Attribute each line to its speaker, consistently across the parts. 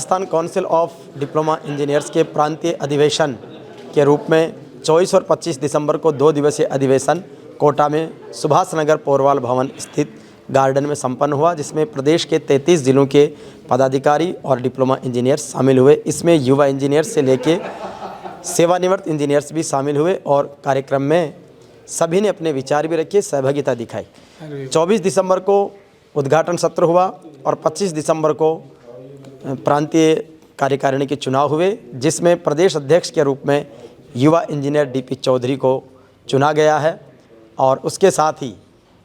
Speaker 1: Rajasthan council of diploma engineers के प्रांतीय अधिवेशन के रूप में 24 और 25 दिसंबर को 2 दिवसीय अधिवेशन कोटा में सुभाष नगर पोरवाल भवन स्थित गार्डन में संपन्न हुआ, जिसमें प्रदेश के 33 जिलों के पदाधिकारी और डिप्लोमा इंजीनियर्स शामिल हुए। इसमें युवा इंजीनियर्स से लेके सेवानिवृत्त इंजीनियर्स भी शामिल हुए और कार्यक्रम में सभी ने अपने विचार भी रखे, सहभागिता दिखाई। 24 दिसंबर को उद्घाटन सत्र हुआ और 25 दिसंबर को प्रांतीय कार्यकारिणी के चुनाव हुए, जिसमें प्रदेश अध्यक्ष के रूप में युवा इंजीनियर डीपी चौधरी को चुना गया है। और उसके साथ ही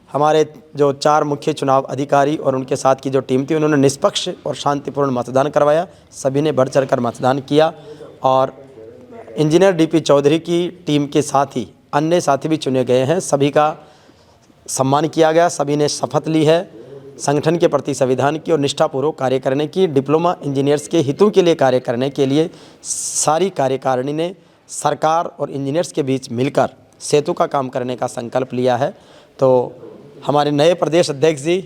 Speaker 1: हमारे जो 4 मुख्य चुनाव अधिकारी और उनके साथ की जो टीम थी, उन्होंने निष्पक्ष और शांतिपूर्ण मतदान करवाया। सभी ने बढ़ चढ़कर मतदान किया और इंजीनियर डीपी चौधरी की टीम के साथ ही अन्य साथी भी चुने गए हैं। सभी का सम्मान किया गया, सभी ने शपथ ली है संगठन के प्रति संविधान की और निष्ठापूर्वक कार्य करने की। डिप्लोमा इंजीनियर्स के हितों के लिए कार्य करने के लिए सारी कार्यकारिणी ने सरकार और इंजीनियर्स के बीच मिलकर सेतु का काम करने का संकल्प लिया है। तो हमारे नए प्रदेश अध्यक्ष जी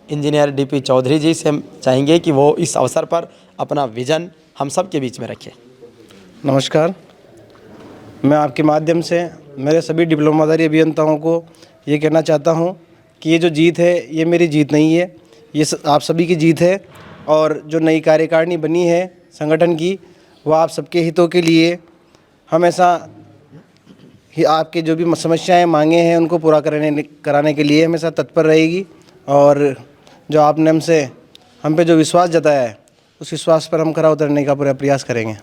Speaker 1: इंजीनियर डीपी चौधरी जी से हम चाहेंगे कि वो इस अवसर पर अपना विजन हम सब के बीच में रखें।
Speaker 2: नमस्कार, मैं आपके माध्यम से मेरे सभी डिप्लोमाधारी अभियंताओं को ये कहना चाहता हूँ कि ये जो जीत है ये मेरी जीत नहीं है, ये आप सभी की जीत है। और जो नई कार्यकारिणी बनी है संगठन की, वह आप सबके हितों के लिए हमेशा ही आपके जो भी समस्याएं मांगे हैं उनको पूरा कराने के लिए हमेशा तत्पर रहेगी। और जो आपने हम पे जो विश्वास जताया है, उस विश्वास पर हम खरा उतरने का पूरा प्रयास करेंगे।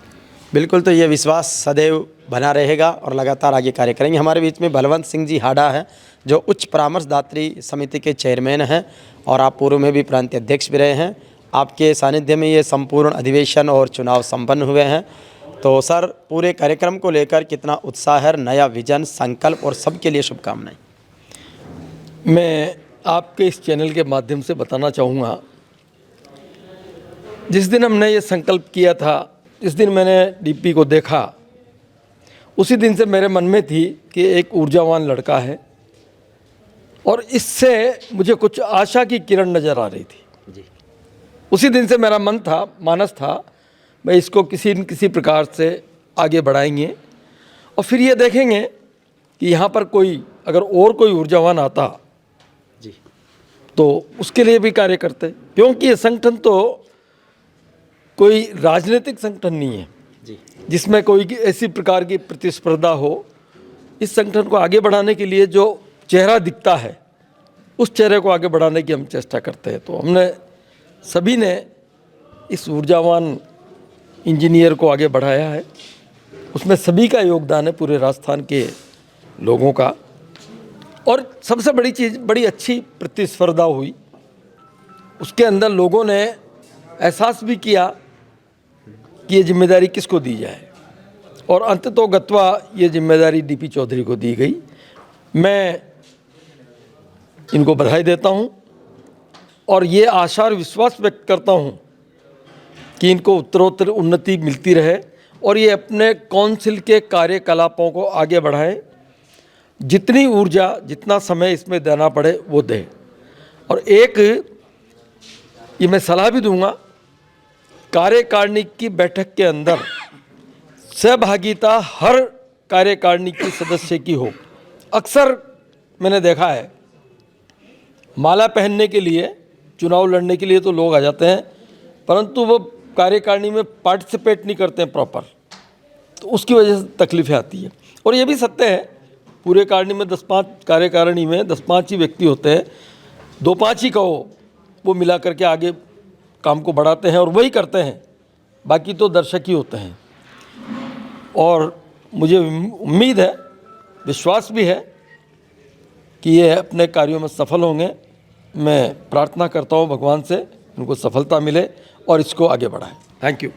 Speaker 1: बिल्कुल, तो ये विश्वास सदैव बना रहेगा और लगातार आगे कार्य करेंगे। हमारे बीच में बलवंत सिंह जी हाडा है, जो उच्च परामर्शदात्री समिति के चेयरमैन हैं और आप पूर्व में भी प्रांतीय अध्यक्ष भी रहे हैं। आपके सानिध्य में ये संपूर्ण अधिवेशन और चुनाव संपन्न हुए हैं। तो सर, पूरे कार्यक्रम को लेकर कितना उत्साह है, नया विजन, संकल्प और सबके लिए शुभकामनाएं।
Speaker 3: मैं आपके इस चैनल के माध्यम से बताना चाहूँगा, जिस दिन हमने ये संकल्प किया था, जिस दिन मैंने डीपी को देखा, उसी दिन से मेरे मन में थी कि एक ऊर्जावान लड़का है और इससे मुझे कुछ आशा की किरण नज़र आ रही थी जी। उसी दिन से मेरा मन था, मानस था, भाई इसको किसी न किसी प्रकार से आगे बढ़ाएंगे और फिर ये देखेंगे कि यहाँ पर अगर और कोई ऊर्जावान आता जी तो उसके लिए भी कार्य करते, क्योंकि ये संगठन तो कोई राजनीतिक संगठन नहीं है जी, जिसमें कोई ऐसी प्रकार की प्रतिस्पर्धा हो। इस संगठन को आगे बढ़ाने के लिए जो चेहरा दिखता है, उस चेहरे को आगे बढ़ाने की हम चेष्टा करते हैं। तो हमने सभी ने इस ऊर्जावान इंजीनियर को आगे बढ़ाया है, उसमें सभी का योगदान है, पूरे राजस्थान के लोगों का। और सबसे बड़ी चीज़, बड़ी अच्छी प्रतिस्पर्धा हुई, उसके अंदर लोगों ने एहसास भी किया कि ये जिम्मेदारी किसको दी जाए और अंततोगत्वा ये जिम्मेदारी डीपी चौधरी को दी गई। मैं इनको बधाई देता हूँ और ये आशा और विश्वास व्यक्त करता हूँ कि इनको उत्तरोत्तर उन्नति मिलती रहे और ये अपने काउंसिल के कार्यकलापों को आगे बढ़ाएं। जितनी ऊर्जा, जितना समय इसमें देना पड़े वो दें। और एक ये मैं सलाह भी दूंगा, कार्यकारिणी की बैठक के अंदर सहभागिता हर कार्यकारिणी की सदस्य की हो। अक्सर मैंने देखा है, माला पहनने के लिए, चुनाव लड़ने के लिए तो लोग आ जाते हैं, परंतु वो कार्यकारिणी में पार्टिसिपेट नहीं करते हैं प्रॉपर, तो उसकी वजह से तकलीफ़ें आती है। और ये भी सत्य है, पूरे कार्यकारिणी में 10-5 ही व्यक्ति होते हैं, 2-5 ही कहो, वो मिला करके आगे काम को बढ़ाते हैं और वही करते हैं, बाकी तो दर्शक ही होते हैं। और मुझे उम्मीद है, विश्वास भी है कि ये अपने कार्यों में सफल होंगे। मैं प्रार्थना करता हूँ भगवान से इनको सफलता मिले और इसको आगे बढ़ाएं। Thank you.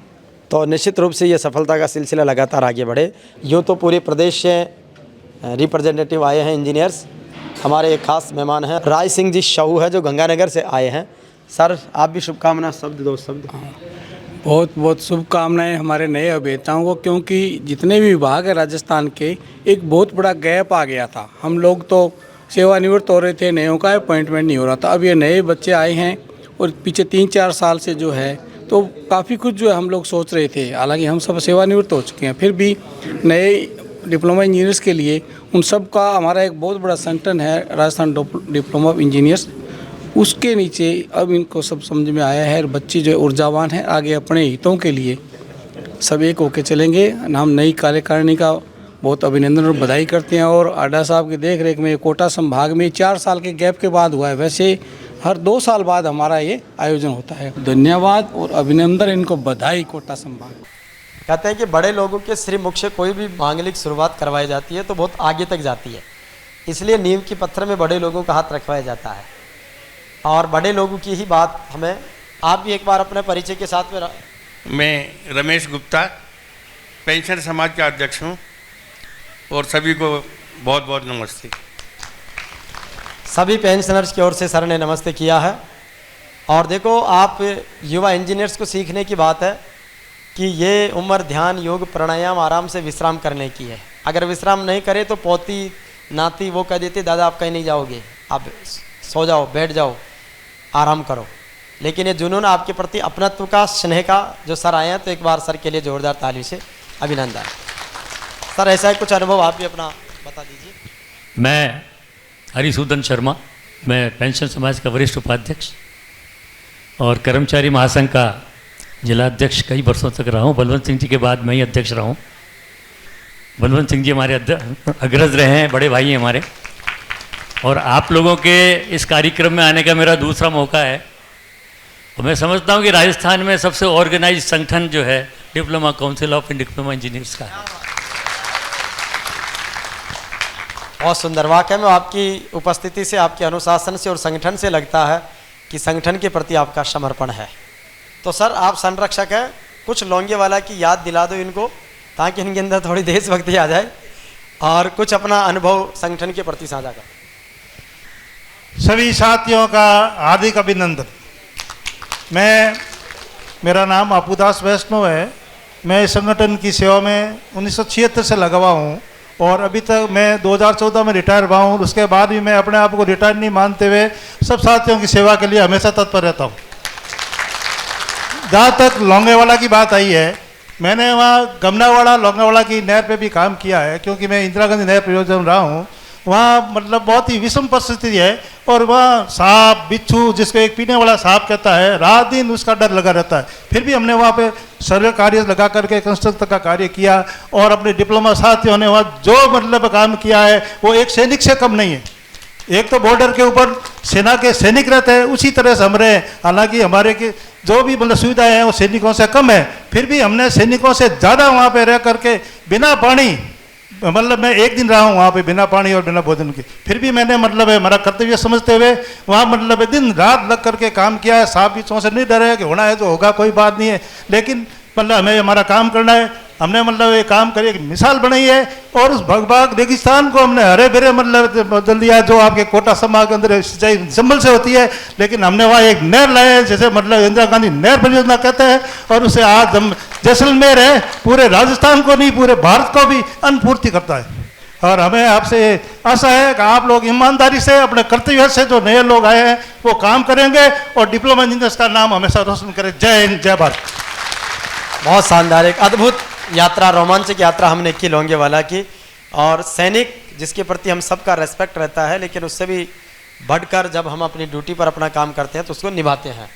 Speaker 1: तो निश्चित रूप से ये सफलता का सिलसिला लगातार आगे बढ़े। यूँ तो पूरे प्रदेश से रिप्रेजेंटेटिव आए हैं इंजीनियर्स। हमारे एक खास मेहमान हैं राय सिंह जी शाहू है, जो गंगानगर से आए हैं। सर, आप भी शुभकामना शब्द दो शब्द।
Speaker 4: बहुत बहुत शुभकामनाएं हमारे नए अभियंताओं को, क्योंकि जितने भी विभाग है राजस्थान के, एक बहुत बड़ा गैप आ गया था। हम लोग तो सेवानिवृत्त हो रहे थे, नयों का अपॉइंटमेंट नहीं हो रहा था। अब ये नए बच्चे आए हैं और पीछे 3-4 साल से जो है तो काफ़ी कुछ जो है हम लोग सोच रहे थे। हालांकि हम सब सेवानिवृत्त हो चुके हैं, फिर भी नए डिप्लोमा इंजीनियर्स के लिए उन सब का हमारा एक बहुत बड़ा संगठन है, राजस्थान डिप्लोमा ऑफ इंजीनियर्स। उसके नीचे अब इनको सब समझ में आया है, बच्चे जो ऊर्जावान हैं आगे अपने हितों के लिए सब एक होके चलेंगे। हम नई कार्यकारिणी का बहुत अभिनंदन और बधाई करते हैं। और आडा साहब की देख रेख में कोटा संभाग में 4 साल के गैप के बाद हुआ है, वैसे हर 2 साल बाद हमारा ये आयोजन होता है। धन्यवाद और अभिनंदन, इनको बधाई कोटा संभाग।
Speaker 1: कहते हैं कि बड़े लोगों के श्री मुख से कोई भी मांगलिक शुरुआत करवाई जाती है तो बहुत आगे तक जाती है, इसलिए नींव की पत्थर में बड़े लोगों का हाथ रखवाया जाता है। और बड़े लोगों की ही बात हमें, आप भी एक बार अपने परिचय के साथ में।
Speaker 5: मैं रमेश गुप्ता पेंशन समाज का अध्यक्ष हूँ और सभी को बहुत बहुत नमस्ते।
Speaker 1: सभी पेंशनर्स की ओर से सर ने नमस्ते किया है। और देखो, आप युवा इंजीनियर्स को सीखने की बात है कि ये उम्र ध्यान योग प्राणायाम आराम से विश्राम करने की है। अगर विश्राम नहीं करे तो पोती नाती वो कह देती दादा आप कहीं नहीं जाओगे, आप सो जाओ, बैठ जाओ, आराम करो। लेकिन ये जुनून आपके प्रति अपनत्व का, स्नेह का जो सर आए हैं, तो एक बार सर के लिए जोरदार ताली से अभिनंदन। सर ऐसा है कुछ अनुभव आप भी अपना बता दीजिए।
Speaker 6: मैं हरिसूदन शर्मा, मैं पेंशन समाज का वरिष्ठ उपाध्यक्ष और कर्मचारी महासंघ का जिला अध्यक्ष कई वर्षों तक रहा हूँ। बलवंत सिंह जी के बाद मैं ही अध्यक्ष रहा हूँ। बलवंत सिंह जी हमारे अग्रज रहे हैं, बड़े भाई हैं हमारे। और आप लोगों के इस कार्यक्रम में आने का मेरा दूसरा मौका है। और मैं समझता हूँ कि राजस्थान में सबसे ऑर्गेनाइज संगठन जो है diploma council of diploma engineers का है।
Speaker 1: बहुत सुंदर। वाकई में आपकी उपस्थिति से, आपके अनुशासन से और संगठन से लगता है कि संगठन के प्रति आपका समर्पण है। तो सर आप संरक्षक हैं, कुछ लोंगेवाला की याद दिला दो इनको, ताकि इनके अंदर थोड़ी देशभक्ति आ जाए और कुछ अपना अनुभव संगठन के प्रति साझा करें।
Speaker 7: सभी साथियों का हार्दिक अभिनंदन। मेरा नाम अपूदास वैष्णव है। मैं इस संगठन की सेवा में 1976 से लगा हुआ हूँ और अभी तक मैं 2014 में रिटायर हुआ हूँ। उसके बाद भी मैं अपने आप को रिटायर नहीं मानते हुए सब साथियों की सेवा के लिए हमेशा तत्पर रहता हूँ। जहाँ तक लोंगेवाला की बात आई है, मैंने वहाँ गमनावाड़ा लोंगेवाड़ा की नहर पे भी काम किया है, क्योंकि मैं इंदिरा गांधी नहर परियोजना रहा हूँ। वहाँ मतलब बहुत ही विषम परिस्थिति है और वहाँ सांप बिच्छू, जिसको एक पीने वाला सांप कहता है, रात दिन उसका डर लगा रहता है। फिर भी हमने वहाँ पे सर्वे कार्य लगा करके कंस्ट्रक्शन का कार्य किया और अपने डिप्लोमा साथियों ने वहाँ जो मतलब काम किया है वो एक सैनिक से कम नहीं है। एक तो बॉर्डर के ऊपर सेना के सैनिक रहते हैं, उसी तरह से हम रहे। हालांकि हमारे की जो भी मतलब सुविधाएं हैं वो सैनिकों से कम है, फिर भी हमने सैनिकों से ज़्यादा वहाँ पे रह करके बिना पानी, मतलब मैं एक दिन रहा हूँ वहाँ पे बिना पानी और बिना भोजन के, फिर भी मैंने मतलब हमारा कर्तव्य समझते हुए वहाँ मतलब दिन रात लग करके काम किया है। सांप बिच्छुओं से नहीं डरे कि होना है तो होगा, कोई बात नहीं है, लेकिन मतलब हमें हमारा काम करना है। हमने मतलब ये काम करे एक मिसाल बनाई है और उस भगभाग रेगिस्तान को हमने हरे भरे मतलब बदल दिया, जो आपके कोटा समाज के अंदर सिंचाई संभल से होती है, लेकिन हमने वहाँ एक नहर लाए है, जैसे मतलब इंदिरा गांधी नहर परियोजना कहते हैं, और उसे आज हम जैसलमेर है पूरे राजस्थान को नहीं पूरे भारत को भी अन्नपूर्ति करता है। और हमें आपसे आशा है कि आप लोग ईमानदारी से अपने कर्तव्य से जो नए लोग आए हैं वो काम करेंगे और डिप्लोमा इंजीनियर्स का नाम हमेशा रोशन करें। जय हिंद, जय भारत।
Speaker 1: बहुत शानदार, एक अद्भुत यात्रा, रोमांचक यात्रा हमने की लोंगेवाला की। और सैनिक जिसके प्रति हम सबका रेस्पेक्ट रहता है, लेकिन उससे भी बढ़कर जब हम अपनी ड्यूटी पर अपना काम करते हैं तो उसको निभाते हैं।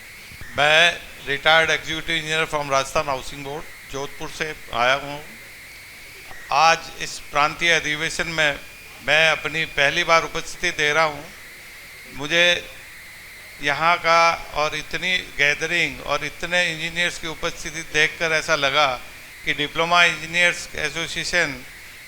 Speaker 5: मैं retired executive engineer from Rajasthan housing board Jodhpur से आया हूँ। आज इस प्रांतीय अधिवेशन में मैं अपनी पहली बार उपस्थिति दे रहा हूँ। मुझे यहाँ का और इतनी गैदरिंग और इतने इंजीनियर्स की उपस्थिति देखकर ऐसा लगा कि डिप्लोमा इंजीनियर्स एसोसिएशन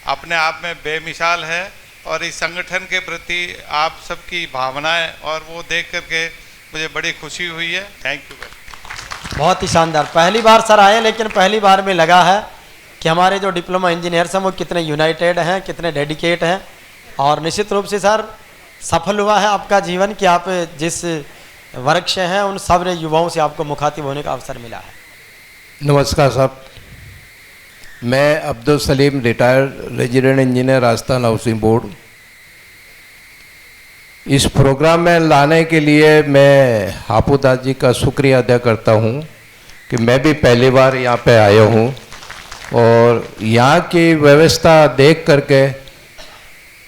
Speaker 5: अपने आप में बेमिसाल है और इस संगठन के प्रति आप सबकी भावनाएं और वो देख करके मुझे बड़ी खुशी हुई है। Thank you.
Speaker 1: बहुत ही शानदार। पहली बार सर आए, लेकिन पहली बार में लगा है कि हमारे जो डिप्लोमा इंजीनियर्स हैं वो कितने यूनाइटेड हैं, कितने डेडिकेट हैं। और निश्चित रूप से सर सफल हुआ है आपका जीवन कि आप जिस वर्ग से हैं उन सब युवाओं से आपको मुखातिब होने का अवसर मिला है।
Speaker 8: नमस्कार साहब, मैं Abdul Salim retired resident engineer Rajasthan housing board. इस प्रोग्राम में लाने के लिए मैं हापूदास जी का शुक्रिया अदा करता हूं कि मैं भी पहली बार यहाँ पे आया हूँ और यहाँ की व्यवस्था देख करके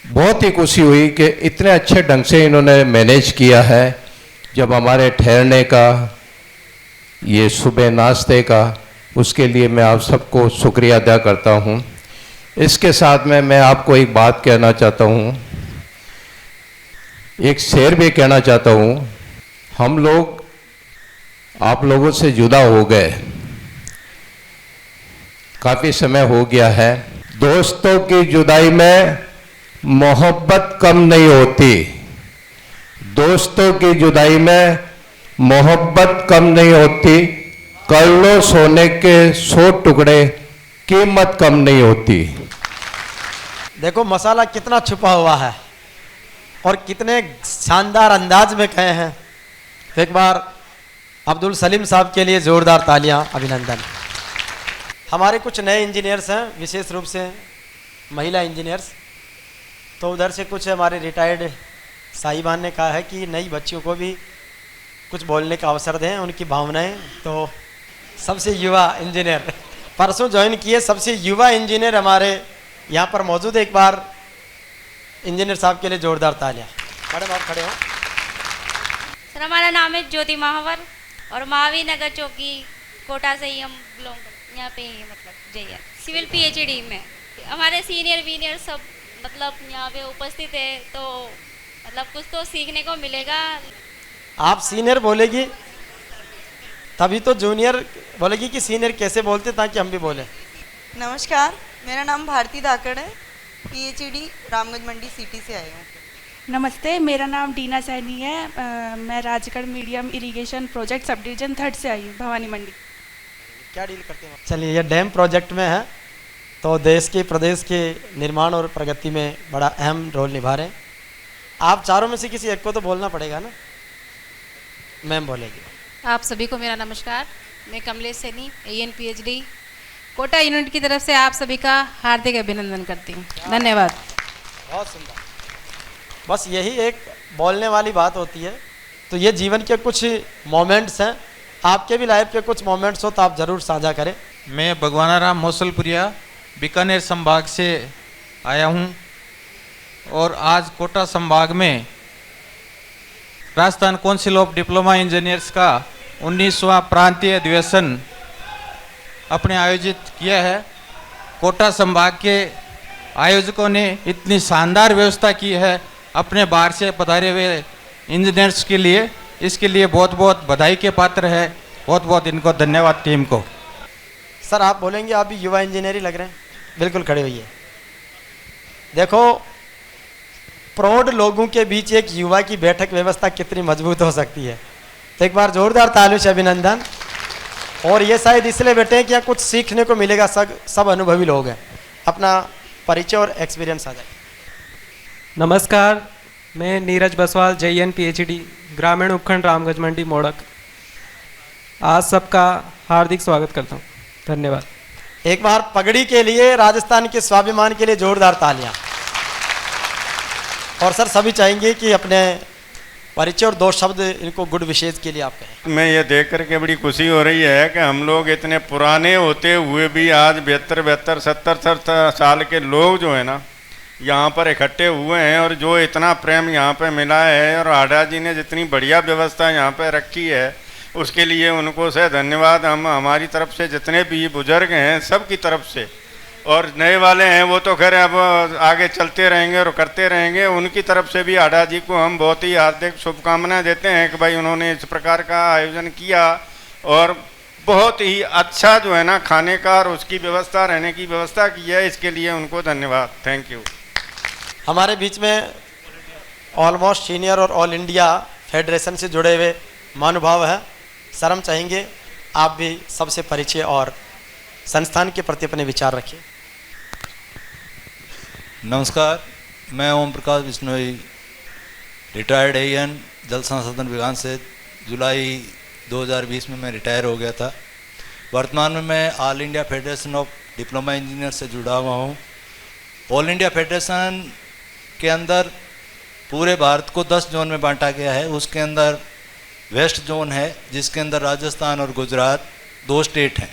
Speaker 8: बहुत ही खुशी हुई कि इतने अच्छे ढंग से इन्होंने मैनेज किया है। जब हमारे ठहरने का, ये सुबह नाश्ते का, उसके लिए मैं आप सबको शुक्रिया अदा करता हूँ। इसके साथ में मैं आपको एक बात कहना चाहता हूँ, एक शेर भी कहना चाहता हूँ। हम लोग आप लोगों से जुदा हो गए, काफ़ी समय हो गया है। दोस्तों की जुदाई में मोहब्बत कम नहीं होती, दोस्तों की जुदाई में मोहब्बत कम नहीं होती। कर लो सोने के 100 टुकड़े, कीमत कम नहीं होती।
Speaker 1: देखो मसाला कितना छुपा हुआ है और कितने शानदार अंदाज में कहे हैं। तो एक बार अब्दुल सलीम साहब के लिए ज़ोरदार तालियां, अभिनंदन। हमारे कुछ नए इंजीनियर्स हैं, विशेष रूप से महिला इंजीनियर्स। तो उधर से कुछ हमारे रिटायर्ड साहिबान ने कहा है कि नई बच्चियों को भी कुछ बोलने का अवसर दें, उनकी भावनाएं। तो सबसे युवा इंजीनियर परसों ज्वाइन किए, सबसे युवा इंजीनियर हमारे यहाँ पर मौजूद है। एक बार इंजीनियर साहब के लिए जोरदार तालियां। मैडम आप खड़े हो।
Speaker 9: सर हमारा नाम है ज्योति महावर और महावीर नगर चौकी कोटा से ही हम बिलोंग करते, यहाँ पे ही मतलब जय सिविल PhD में। हमारे सीनियर वीनियर सब मतलब यहाँ पे उपस्थित है, तो मतलब कुछ तो सीखने को मिलेगा।
Speaker 1: आप सीनियर बोलेगी तभी तो जूनियर बोलेगी कि सीनियर कैसे बोलते, ताकि हम भी बोले।
Speaker 10: नमस्कार, मेरा नाम भारती धाकड़ है, PhD रामगंज मंडी सिटी से आई हूँ।
Speaker 11: नमस्ते, मेरा नाम डीना सैनी है। मैं Rajgarh medium irrigation project sub division 3rd से आई हूँ, भवानी मंडी।
Speaker 1: क्या डील करते हैं? चलिए, ये डैम प्रोजेक्ट में है, तो देश के प्रदेश के निर्माण और प्रगति में बड़ा अहम रोल निभा रहे हैं। आप चारों में से किसी एक को तो बोलना पड़ेगा ना। मैम बोलेगी।
Speaker 12: आप सभी को मेरा नमस्कार। मैं Kamlesh Saini, AN PhD Kota unit की तरफ से आप सभी का हार्दिक अभिनंदन करती हूँ। धन्यवाद।
Speaker 1: बहुत सुंदर। बस यही एक बोलने वाली बात होती है। तो ये जीवन के कुछ मोमेंट्स हैं, आपके भी लाइफ के कुछ मोमेंट्स हो तो आप ज़रूर साझा करें।
Speaker 13: मैं भगवानाराम मौसलपुरिया बीकानेर संभाग से आया हूँ और आज कोटा संभाग में Rajasthan council of diploma engineers का 19वां प्रांतीय अधिवेशन अपने आयोजित किया है। कोटा संभाग के आयोजकों ने इतनी शानदार व्यवस्था की है अपने बाहर से पधारे हुए इंजीनियर्स के लिए, इसके लिए बहुत बहुत बधाई के पात्र है। बहुत बहुत इनको धन्यवाद टीम को।
Speaker 1: सर आप बोलेंगे, आप भी युवा इंजीनियर ही लग रहे हैं। बिल्कुल खड़े होइए। देखो, प्रौढ़ लोगों के बीच एक युवा की बैठक व्यवस्था कितनी मजबूत हो सकती है। तो एक बार जोरदार तालियों से अभिनंदन। और ये शायद इसलिए बैठे हैं कि यहाँ कुछ सीखने को मिलेगा। सब अनुभवी लोग हैं। अपना परिचय और एक्सपीरियंस आ जाए।
Speaker 14: नमस्कार, मैं नीरज बसवाल, JN PhD ग्रामीण उपखंड रामगंज मंडी मोड़क। आज सबका हार्दिक स्वागत करता हूँ। धन्यवाद।
Speaker 1: एक बार पगड़ी के लिए, राजस्थान के स्वाभिमान के लिए जोरदार तालियां। और सर सभी चाहेंगे कि अपने परिचय और 2 शब्द इनको गुड विशेष के लिए आप कहें।
Speaker 15: मैं ये देख करके बड़ी खुशी हो रही है कि हम लोग इतने पुराने होते हुए भी आज 72, 70 साल के लोग जो है ना यहाँ पर इकट्ठे हुए हैं और जो इतना प्रेम यहाँ पे मिला है और आडा जी ने जितनी बढ़िया व्यवस्था यहाँ पे रखी है उसके लिए उनको से धन्यवाद। हम हमारी तरफ से जितने भी बुजुर्ग हैं सब की तरफ से, और नए वाले हैं वो तो खैर अब आगे चलते रहेंगे और करते रहेंगे, उनकी तरफ से भी आडा जी को हम बहुत ही हार्दिक शुभकामनाएं देते हैं कि भाई उन्होंने इस प्रकार का आयोजन किया और बहुत ही अच्छा जो है ना खाने का और उसकी व्यवस्था, रहने की व्यवस्था की है। इसके लिए उनको धन्यवाद। Thank you.
Speaker 1: हमारे बीच में ऑलमोस्ट सीनियर और ऑल इंडिया फेडरेशन से जुड़े हुए महानुभाव है। सर हम चाहेंगे आप भी सबसे परिचय और संस्थान के प्रति अपने विचार रखिए।
Speaker 16: नमस्कार, मैं ओम प्रकाश बिश्नोई, रिटायर्ड AN जल संसाधन विभाग से जुलाई 2020 में मैं रिटायर हो गया था। वर्तमान में मैं all India federation of diploma engineer से जुड़ा हुआ हूँ। ऑल इंडिया फेडरेशन के अंदर पूरे भारत को 10 जोन में बांटा गया है। उसके अंदर वेस्ट जोन है जिसके अंदर राजस्थान और गुजरात, 2 स्टेट हैं,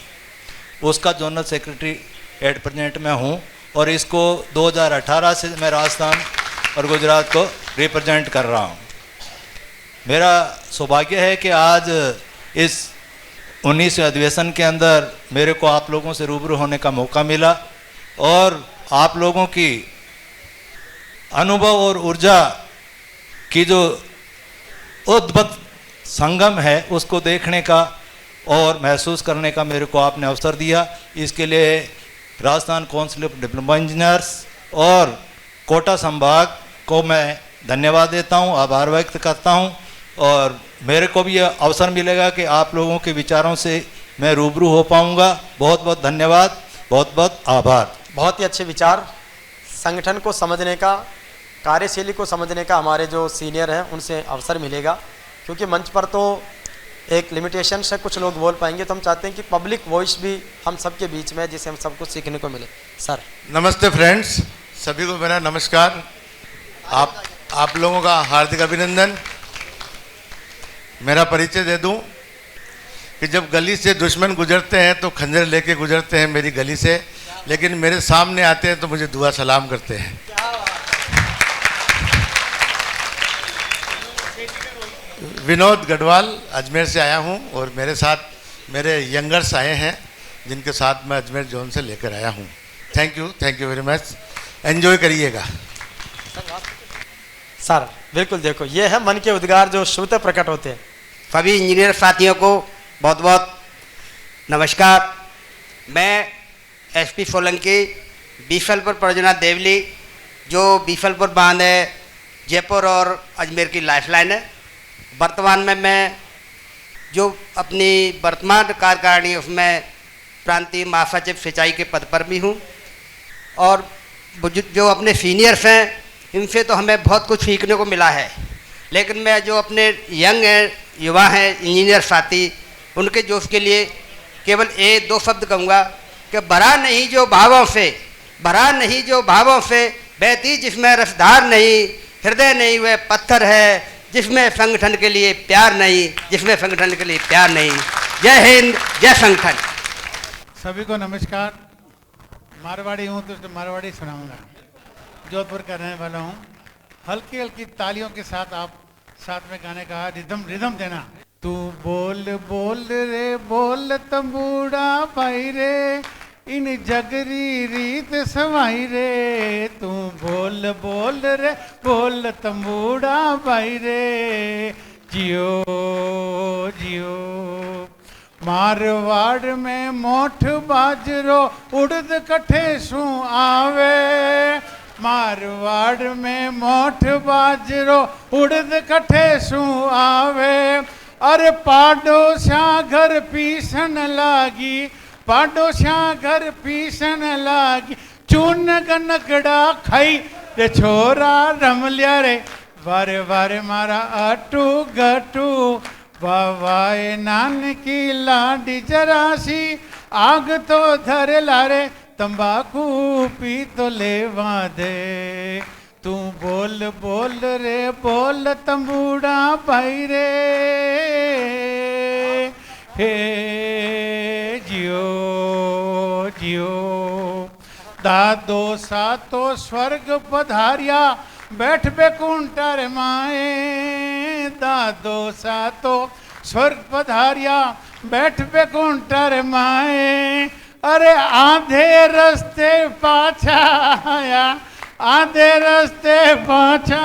Speaker 16: उसका जोनल सेक्रेटरी एट प्रेजेंट में हूँ और इसको 2018 से मैं राजस्थान और गुजरात को रिप्रेजेंट कर रहा हूँ। मेरा सौभाग्य है कि आज इस 19वें अधिवेशन के अंदर मेरे को आप लोगों से रूबरू होने का मौका मिला और आप लोगों की अनुभव और ऊर्जा की जो उद्भत संगम है उसको देखने का और महसूस करने का मेरे को आपने अवसर दिया। इसके लिए Rajasthan council of diploma engineers और कोटा संभाग को मैं धन्यवाद देता हूं, आभार व्यक्त करता हूं और मेरे को भी यह अवसर मिलेगा कि आप लोगों के विचारों से मैं रूबरू हो पाऊंगा। बहुत बहुत धन्यवाद, बहुत बहुत आभार।
Speaker 1: बहुत ही अच्छे विचार, संगठन को समझने का, कार्यशैली को समझने का हमारे जो सीनियर हैं उनसे अवसर मिलेगा, क्योंकि मंच पर तो एक लिमिटेशन से कुछ लोग बोल पाएंगे, तो हम चाहते हैं कि पब्लिक वॉइस भी हम सबके बीच में है, जिससे हम सब कुछ सीखने को मिले। सर
Speaker 17: नमस्ते फ्रेंड्स, सभी को मेरा नमस्कार। आप लोगों का हार्दिक अभिनंदन। मेरा परिचय दे दूं कि जब गली से दुश्मन गुजरते हैं तो खंजर लेके गुजरते हैं मेरी गली से, लेकिन मेरे सामने आते हैं तो मुझे दुआ सलाम करते हैं। विनोद गढ़वाल अजमेर से आया हूं और मेरे साथ मेरे यंगर्स आए हैं जिनके साथ मैं अजमेर जोन से लेकर आया हूं। Thank you very much, enjoy करिएगा।
Speaker 1: सर बिल्कुल, देखो ये है मन के उद्गार जो श्रुत प्रकट होते हैं।
Speaker 18: सभी इंजीनियर साथियों को बहुत बहुत नमस्कार। मैं एसपी सोलंकी, बीसलपुर परियोजना देवली, जो बीसलपुर बांध है, जयपुर और अजमेर की लाइफलाइन है। वर्तमान में मैं जो अपनी वर्तमान कार्यकारिणी उसमें प्रांतीय महासचिव सिंचाई के पद पर भी हूँ और जो अपने सीनियर्स हैं इनसे तो हमें बहुत कुछ सीखने को मिला है, लेकिन मैं जो अपने यंग हैं, युवा हैं इंजीनियर साथी, उनके जोश के लिए केवल 1-2 शब्द कहूँगा कि भरा नहीं जो भावों से बहती जिसमें रसधार नहीं, हृदय नहीं वह पत्थर है जिसमें संगठन के लिए प्यार नहीं, जय हिंद, जय संगठन।
Speaker 7: सभी को नमस्कार। मारवाड़ी हूँ तो मारवाड़ी सुनाऊंगा। जोधपुर का रहने वाला हूँ। हल्की हल्की तालियों के साथ आप साथ में गाने का रिदम देना। तू बोल बोल रे बोल तंबूड़ा भाई रे, इन जगरी रीत सवाई रे। तू बोल बोल रे बोल तंबूड़ा भाई रे, जियो जियो। मारवाड़ में मोठ बाजरो उड़द कठे सू आवे, मारवाड़ में मोठ बाजरो उड़द कठे सू आवे। अरे पाडोशा घर पीसन लागी, पाडोशा घर पीसन लागी, चून गनकड़ा खाई रे छोरा रमलिया रे। वारे वारे मारा अटू गटू, वावाए नान की लाडी जरासी, आग तो धर लारे तंबाकू पी तो लेवा दे। तू बोल बोल रे बोल तंबूड़ा भाई रे, हे जियो जियो। दादो सातो स्वर्ग पधारिया, बैठ बेकुंठा रे माए। दादो सातो स्वर्ग पधारिया, बैठ बेकुंठा रे माए। अरे आधे रस्ते पाछा आया, आधे रस्ते पाछा,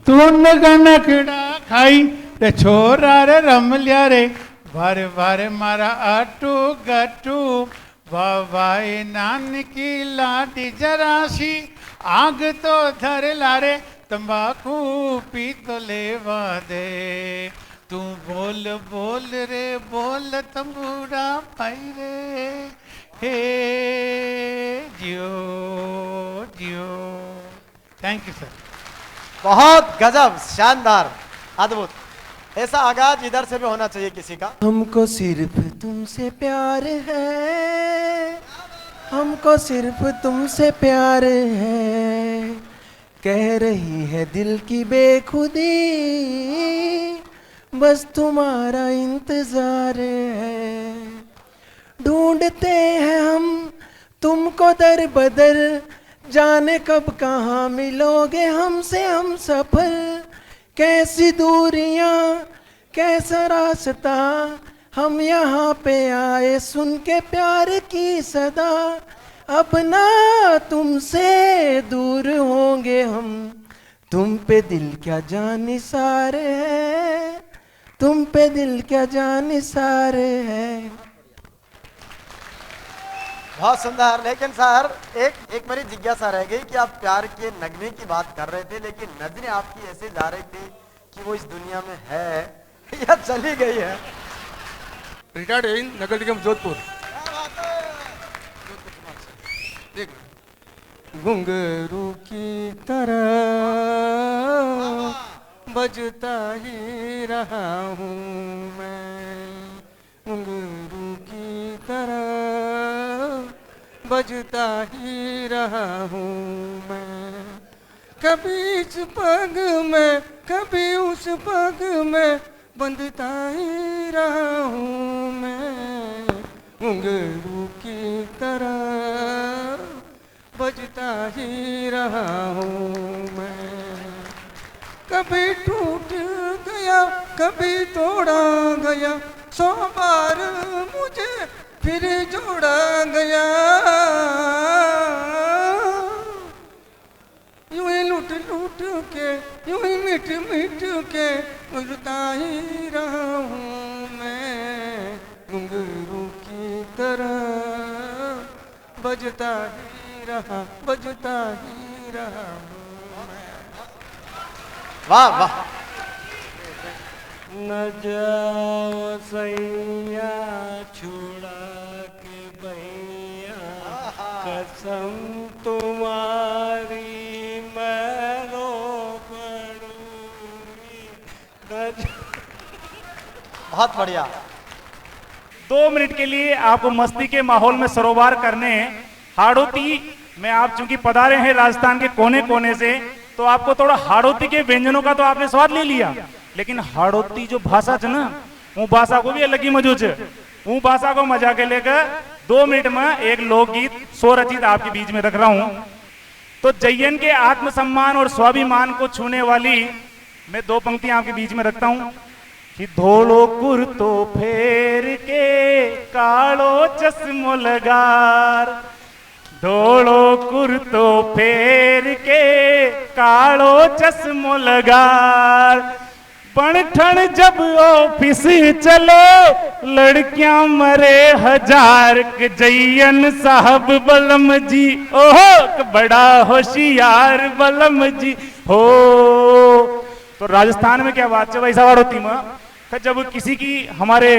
Speaker 7: तून गनकड़ा खाई रे छोरा रे रमलिया रे। वारे वारे मारा अटू गटू, वावाए नान की लाडी जरासी, आग तो धर लारे तंबाकू पी तो लेवा दे। तू बोल बोल रे बोल तंबूड़ा भाई रे, हे जियो जियो। Thank you sir.
Speaker 1: बहुत गजब, शानदार, अद्भुत। ऐसा आगाज इधर से भी होना चाहिए किसी का।
Speaker 19: हमको सिर्फ तुमसे प्यार है, हमको सिर्फ तुमसे प्यार है, कह रही है दिल की बेखुदी, बस तुम्हारा इंतजार है। ढूंढते हैं हम तुमको दर बदर, जाने कब कहाँ मिलोगे हमसे हम सफर। कैसी दूरियां कैसा रास्ता, हम यहाँ पे आए सुन के प्यार की सदा। अब ना तुमसे दूर होंगे हम, तुम पे दिल क्या जान निसार है, तुम पे दिल क्या जान निसार है।
Speaker 1: बहुत सुंदर। लेकिन सर एक मेरी जिज्ञासा रह गई कि आप प्यार के नगमे की बात कर रहे थे, लेकिन नजरें आपकी ऐसे जा रही थी कि वो इस दुनिया में है या चली गई है।
Speaker 4: रिटायर्ड है नगर निगम जोधपुर। घुंघरू की तरह बजता ही रहा हूँ मैं, घुंघरू की तरह बजता ही रहा हूँ मैं। कभी इस पग में कभी उस पग में बंधता ही रहा हूँ मैं, घुंघरू की तरह बजता ही रहा हूँ मैं। कभी टूट गया कभी तोड़ा गया, 100 बार मुझे फिर जोड़ा गया। यूं ही लूट लूट के यूं ही मिट मिट के उड़ता ही रहा हूँ मैं, घुंघरू की तरह बजता ही रहा हूँ मैं।
Speaker 1: वाह वाह।
Speaker 4: न जाओ सैया छुड़ा के भैया, कसम तुम्हारी मैं रो पड़ूंगी।
Speaker 1: बहुत बढ़िया।
Speaker 20: 2 मिनट के लिए आपको मस्ती के माहौल में सरोवर करने हाड़ौती में आप चूंकि पधारे हैं राजस्थान के कोने कोने से, तो आपको थोड़ा हाड़ौती के व्यंजनों का तो आपने स्वाद ले लिया, लेकिन हाड़ौती जो भाषा है ना, वो भाषा को भी अलग ही मजो है। वो भाषा को मजा के लेकर 2 मिनट में एक लोकगीत स्वरचित आपके बीच में रख रहा हूं। तो जयन के आत्मसम्मान और स्वाभिमान को छूने वाली मैं 2 पंक्तियां आपके बीच में रखता हूं कि धोलो कुर्तो फेर के कालो चश्मो लगार, धोलो कुर्तो फेर के कालो चश्मो लगार। बनठन जब ऑफिस चले लड़कियां मरे 1000, जयन साहब बलम जी ओहो बड़ा होशियार बलम जी हो। तो राजस्थान में क्या बात है भाई साहब होती में, जब किसी की हमारे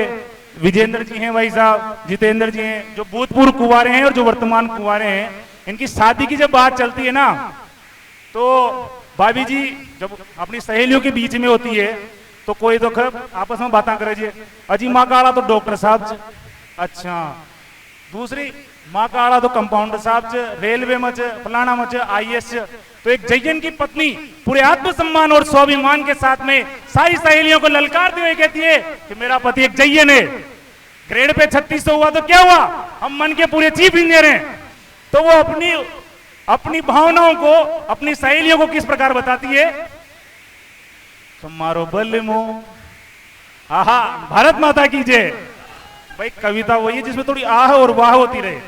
Speaker 20: विजेंद्र जी हैं भाई साहब, जितेंद्र जी हैं जो भूतपूर्व कुंवारे हैं और जो वर्तमान कुंवारे हैं, इनकी शादी की जब बात चलती है ना, तो भाभी जी जब अपनी सहेलियों के बीच में होती है तो कोई तो खब आपस में बातें करे जी, अजी माँ का आड़ा तो डॉक्टर साहब, अच्छा दूसरी माँ का आड़ा तो कंपाउंडर साहब, रेलवे में फलाना में IAS। तो एक जयन की पत्नी पूरे आत्मसम्मान और स्वाभिमान के साथ में सारी सहेलियों को ललकारते हुए कहती है कि मेरा पति एक जयन है, ग्रेड पे 3600 हुआ तो क्या हुआ, हम मन के पूरे चीफ इंजीनियर हैं। तो वो अपनी भावनाओं को अपनी सहेलियों को किस प्रकार बताती है, तुम्हारो बल मोह आहा भारत माता की जय। भाई कविता वही है जिसमें थोड़ी आह और वाह होती रहे,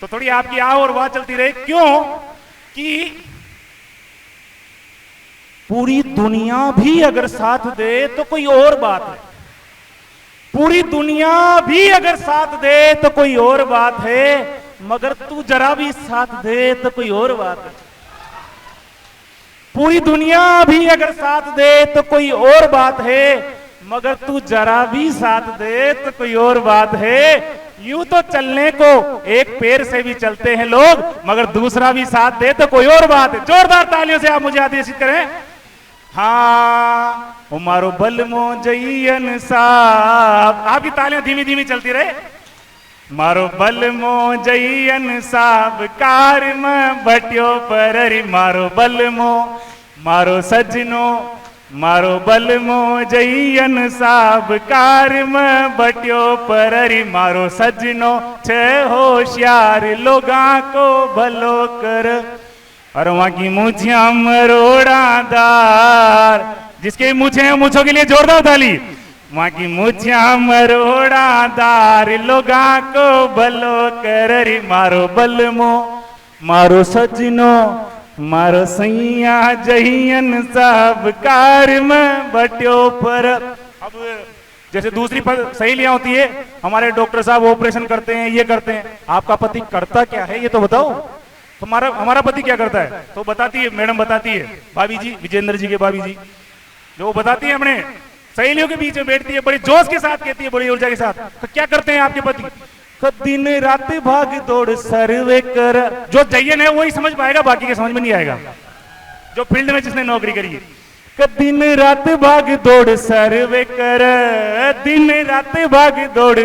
Speaker 20: तो थोड़ी आपकी आह और वाह चलती रहे। क्यों कि पूरी दुनिया भी अगर साथ दे तो कोई और बात है, पूरी दुनिया भी अगर साथ दे तो कोई और बात है, मगर तू जरा भी साथ दे तो कोई और बात है। पूरी दुनिया भी अगर साथ दे तो कोई और बात है, मगर तू जरा भी साथ दे तो कोई और बात है। यूं तो चलने को एक पैर से भी चलते हैं लोग, मगर दूसरा भी साथ दे तो कोई और बात है। जोरदार तालियों से आप मुझे आदेशित करें। हाँ उमारो बल मो जयन साहब, आपकी तालियां धीमी धीमी चलती रहे। मारो बल मो जयन साहब कार में बटियो पर, मारो बल मो मारो सजनो मारो बल मो जयन साब कार में बटियो पररी मारो सजनो छे होशियार लोगा को भलो कर और वहां की मुझिया मरोड़ादार जिसके मुझे हैं मुझों के लिए जोरदार ताली वहां की मुझिया मरोड़ादार लोगा को भलो कररी मारो बलमो मारो सजनो मारो सैया जहियन साहब कार में बट्यो पर। अब जैसे दूसरी सहेलियां होती है, हमारे डॉक्टर साहब ऑपरेशन करते हैं, ये करते हैं, आपका पति करता क्या है ये तो बताओ। हमारा पति क्या करता है तो बताती है, मैडम बताती है, भाभी जी विजेंद्र जी के भाभी जी जो बताती है अपने सहेलियों के बीच में बैठती है, बड़ी जोश के साथ कहती है, बड़ी ऊर्जा के साथ, तो क्या करते हैं आपके पति? दिन रात भाग दौड़ सर्वे कर। जो जयन है वही समझ पाएगा, बाकी के समझ में नहीं आएगा, जो फील्ड में जिसने नौकरी करी है। दिन रात भाग दौड़ सर्वे कर, दिन रात भाग दौड़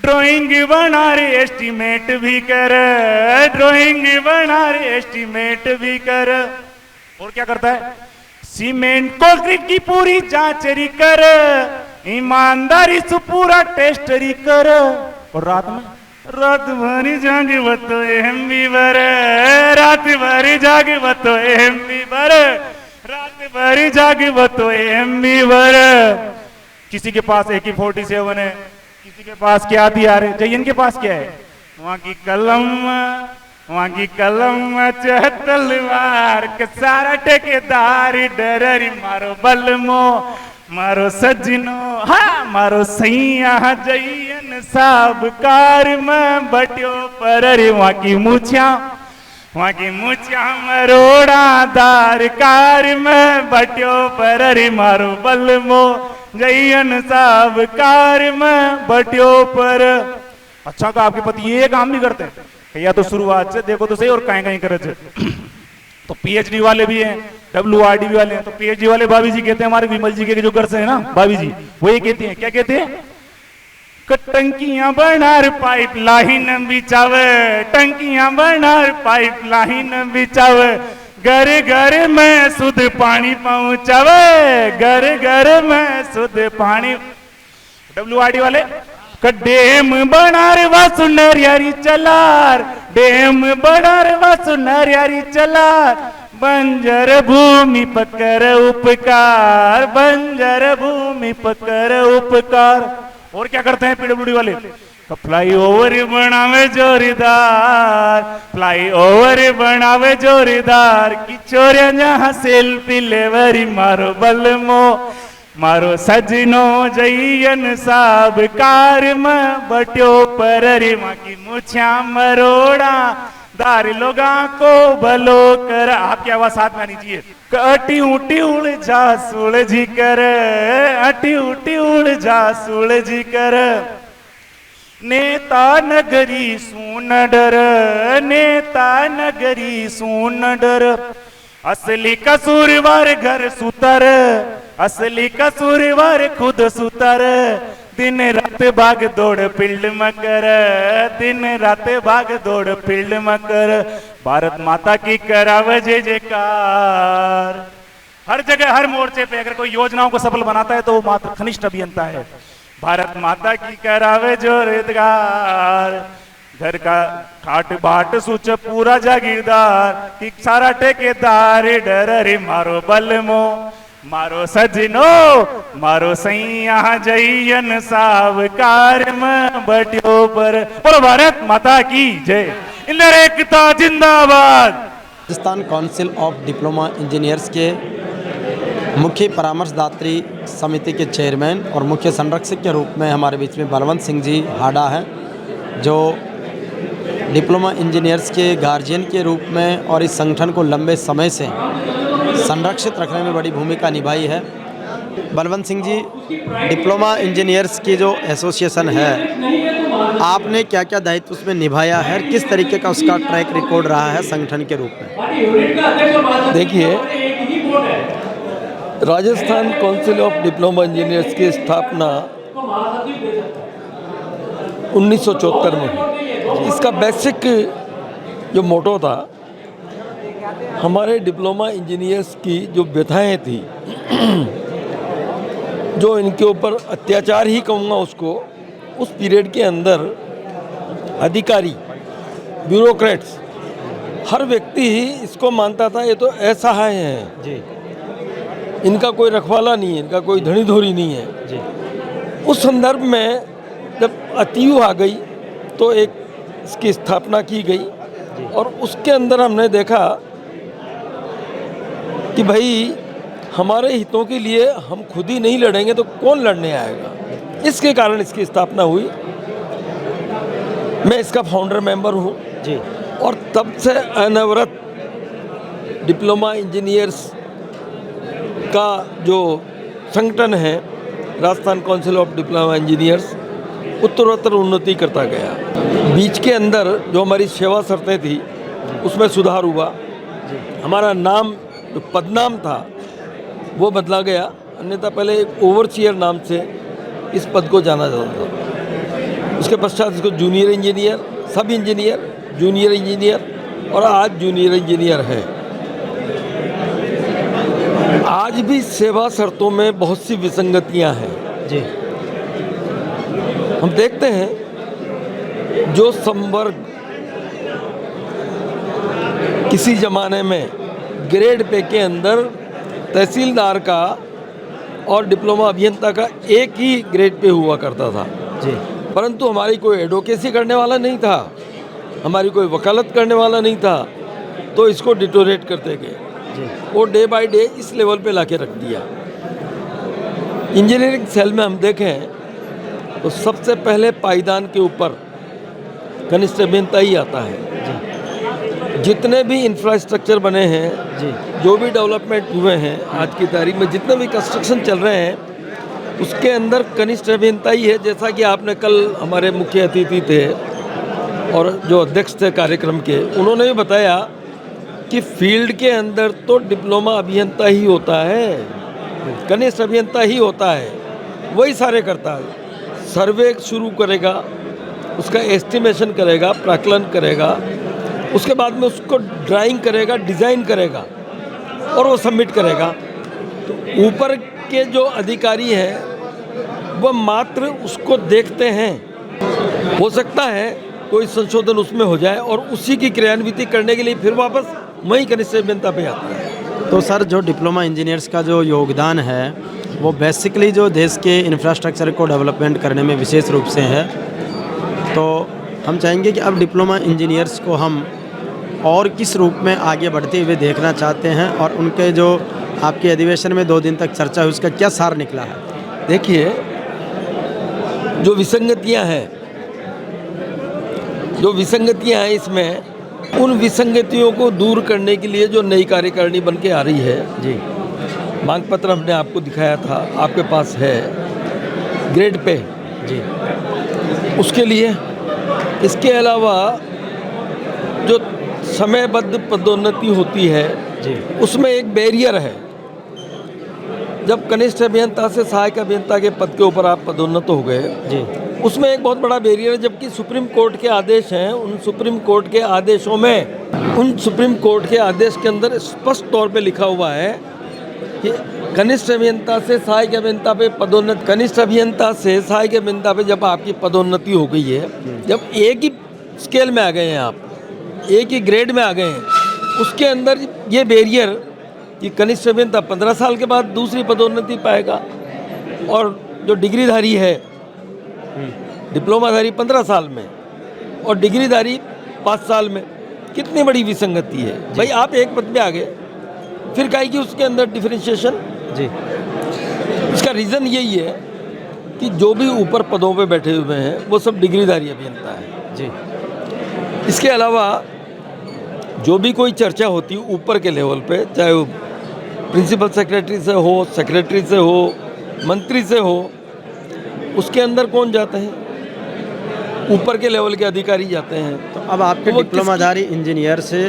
Speaker 20: ड्राइंग बना रे एस्टीमेट भी कर, ड्राइंग बना रे एस्टीमेट भी कर। और क्या करता है? सीमेंट कंक्रीट की पूरी जांचरी कर, ईमानदारी से पूरा टेस्टरी कर। और रात भरी जागे बतो एम भी बर, रात भरी जागे बतो एम भी बर, रात भरी जागे बतो एम भी बर। किसी के पास AK-47 है, किसी के पास क्या हथियार है, जयन के पास क्या है? वहां की कलम चाहे तलवार के सारा ठेकेदार डररी मारो बलमो मारो सजनो हाँ मारो सैया जयन साब कार में बटियो पररी वहां की मुछिया मरोड़ा दार कार में बटियो पररी मारो बलमो जयन साब कार में बटियो पर। अच्छा का आपके पति ये काम भी करते हैं या तो शुरुआत से देखो तो सही और कहीं करे तो PhD वाले भी हैं, WRD भी वाले हैं। तो PhD वाले भाभी जी कहते हैं, हमारे विमल जी के जो घर से है ना भाभी जी, वो ये कहती हैं, क्या कहते हैं? टंकियां बनार पाइप लाइन बिछावे, टंकियां बनार पाइप लाइन बिछावे, घर घर में शुद्ध पानी पहुंचावे, घर घर में शुद्ध पानी। WRD वाले डेम बनार वासु नरियारी चलार, डेम बनार वासु नरियारी चलार, बंजर भूमि पकर उपकार, बंजर भूमि पकर उपकार। और क्या करते हैं PWD वाले? फ्लाई ओवर बनावे जोरदार, फ्लाई ओवर बनावे जोरदार, किचोरिया जहां सेल्फी लेवरी मारो बलमो मारो सजनो जयन साब कार में बट्यो पररी मां की मुछिया मरोड़ा दार लोगा को भलो कर। आपकी आवाज साथ में आनी चाहिए। अटी उटी उलझा सुलझी कर, अटी उटी उलझा सुलझी कर, नेता नगरी सुन डर, नेता नगरी सुन डर, असली कसूरवार घर सुतर, असली कसूरवार खुद सुतर, दिन रात भाग दौड़ फील्ड में कर, दिन रात भाग दौड़ फील्ड में कर, भारत माता की करावे जय जयकार। हर जगह हर मोर्चे पे अगर कोई योजनाओं को सफल बनाता है तो वो मात्र कनिष्ठ अभियंता है। भारत माता की करावे जोरदार, घर का खाट बाट सूच पूरा जागीरदार, सारा ठेकेदार डरे मारो बलमो मारो सजनो मारो सैया जयन साब कार में बटियो पर। बोलो भारत माता की जय, इंदर एकता जिंदाबाद।
Speaker 1: Rajasthan council of diploma engineers के मुख्य परामर्शदात्री समिति के चेयरमैन और मुख्य संरक्षक के रूप में हमारे बीच में बलवंत सिंह जी हाडा हैं, जो डिप्लोमा इंजीनियर्स के गार्जियन के रूप में और इस संगठन को लंबे समय से संरक्षित रखने में बड़ी भूमिका निभाई है। बलवंत सिंह जी, डिप्लोमा इंजीनियर्स की जो एसोसिएशन है, आपने क्या क्या दायित्व उसमें निभाया है, किस तरीके का उसका ट्रैक रिकॉर्ड रहा है संगठन के रूप में?
Speaker 3: देखिए, Rajasthan council of diploma engineers की स्थापना 1974 में हुई। इसका बेसिक जो मोटो था हमारे डिप्लोमा इंजीनियर्स की जो व्यथाएं थी, जो इनके ऊपर अत्याचार ही कहूँगा उसको, उस पीरियड के अंदर अधिकारी, ब्यूरोक्रेट्स, हर व्यक्ति ही इसको मानता था ये तो असहाय हैं जी, इनका कोई रखवाला नहीं है, इनका कोई धनी धोरी नहीं है जी। उस संदर्भ में जब अतियु आ गई तो एक इसकी स्थापना की गई और उसके अंदर हमने देखा कि भाई हमारे हितों के लिए हम खुद ही नहीं लड़ेंगे तो कौन लड़ने आएगा। इसके कारण इसकी स्थापना हुई। मैं इसका फाउंडर मेंबर हूँ जी, और तब से अनवरत डिप्लोमा इंजीनियर्स का जो संगठन है Rajasthan council of diploma engineers उत्तरोत्तर उन्नति करता गया। बीच के अंदर जो हमारी सेवा शर्तें थी उसमें सुधार हुआ। हमारा नाम जो पदनाम था वो बदला गया, अन्यथा पहले एक ओवरसीयर नाम से इस पद को जाना जाता था। उसके पश्चात इसको जूनियर इंजीनियर, सब इंजीनियर, जूनियर इंजीनियर और आज जूनियर इंजीनियर है। आज भी सेवा शर्तों में बहुत सी विसंगतियां हैं जी। हम देखते हैं जो संवर्ग किसी ज़माने में ग्रेड पे के अंदर तहसीलदार का और डिप्लोमा अभियंता का एक ही ग्रेड पे हुआ करता था जी, परंतु हमारी कोई एडवोकेसी करने वाला नहीं था, हमारी कोई वकालत करने वाला नहीं था, तो इसको डिटोरेट करते गए। वो डे बाय डे इस लेवल पे लाके रख दिया। इंजीनियरिंग सेल में हम देखें तो सबसे पहले पायदान के ऊपर कनिष्ठ अभियंता ही आता है जी। जितने भी इंफ्रास्ट्रक्चर बने हैं जी, जो भी डेवलपमेंट हुए हैं आज की तारीख में, जितने भी कंस्ट्रक्शन चल रहे हैं उसके अंदर कनिष्ठ अभियंता ही है। जैसा कि आपने कल हमारे मुख्य अतिथि थे और जो अध्यक्ष थे कार्यक्रम के, उन्होंने भी बताया कि फील्ड के अंदर तो डिप्लोमा अभियंता ही होता है, कनिष्ठ अभियंता ही होता है, वही सारे करता है। सर्वे शुरू करेगा, उसका एस्टिमेशन करेगा, प्राकलन करेगा, उसके बाद में उसको ड्राइंग करेगा, डिज़ाइन करेगा और वो सबमिट करेगा। तो ऊपर के जो अधिकारी हैं वो मात्र उसको देखते हैं। हो सकता है कोई संशोधन उसमें हो जाए और उसी की क्रियान्विति करने के लिए फिर वापस वही कनिष्ठ अभियंता पे आता है।
Speaker 1: तो सर जो डिप्लोमा इंजीनियर्स का जो योगदान है वो बेसिकली जो देश के इंफ्रास्ट्रक्चर को डेवलपमेंट करने में विशेष रूप से है। तो हम चाहेंगे कि अब डिप्लोमा इंजीनियर्स को हम और किस रूप में आगे बढ़ते हुए देखना चाहते हैं और उनके जो आपके अधिवेशन में 2 दिन तक चर्चा हुई उसका क्या सार निकला है।
Speaker 3: देखिए, जो विसंगतियां हैं इसमें, उन विसंगतियों को दूर करने के लिए जो नई कार्यकारिणी बन के आ रही है जी, मांग पत्र हमने आपको दिखाया था, आपके पास है ग्रेड पे जी, उसके लिए इसके अलावा जो समयबद्ध पदोन्नति होती है जी, उसमें एक बैरियर है। जब कनिष्ठ अभियंता से सहायक अभियंता के पद के ऊपर आप पदोन्नत हो गए जी, उसमें एक बहुत बड़ा बैरियर है। जबकि सुप्रीम कोर्ट के आदेश हैं, उन सुप्रीम कोर्ट के आदेशों में, उन सुप्रीम कोर्ट के आदेश के अंदर स्पष्ट तौर पे लिखा हुआ है कि कनिष्ठ अभियंता से सहायक अभियंता पे पदोन्नति, कनिष्ठ अभियंता से सहायक अभियंता पे जब आपकी पदोन्नति हो गई है, जब एक ही स्केल में आ गए हैं आप, एक ही ग्रेड में आ गए हैं, उसके अंदर ये बैरियर कि कनिष्ठ अभियंता 15 साल के बाद दूसरी पदोन्नति पाएगा और जो डिग्रीधारी है, डिप्लोमाधारी 15 साल में और डिग्रीधारी 5 साल में, कितनी बड़ी विसंगति है भाई। आप एक पद पे आ गए, फिर काहे कि उसके अंदर डिफरेंशिएशन जी। इसका रीज़न यही है कि जो भी ऊपर पदों पे बैठे हुए हैं वो सब डिग्रीधारी अभियंता है जी। इसके अलावा जो भी कोई चर्चा होती है ऊपर के लेवल पे, चाहे वो प्रिंसिपल सेक्रेटरी से हो, सेक्रेटरी से हो, मंत्री से हो, उसके अंदर कौन जाते हैं? ऊपर के लेवल के अधिकारी जाते हैं।
Speaker 1: तो अब आपके डिप्लोमाधारी इंजीनियर से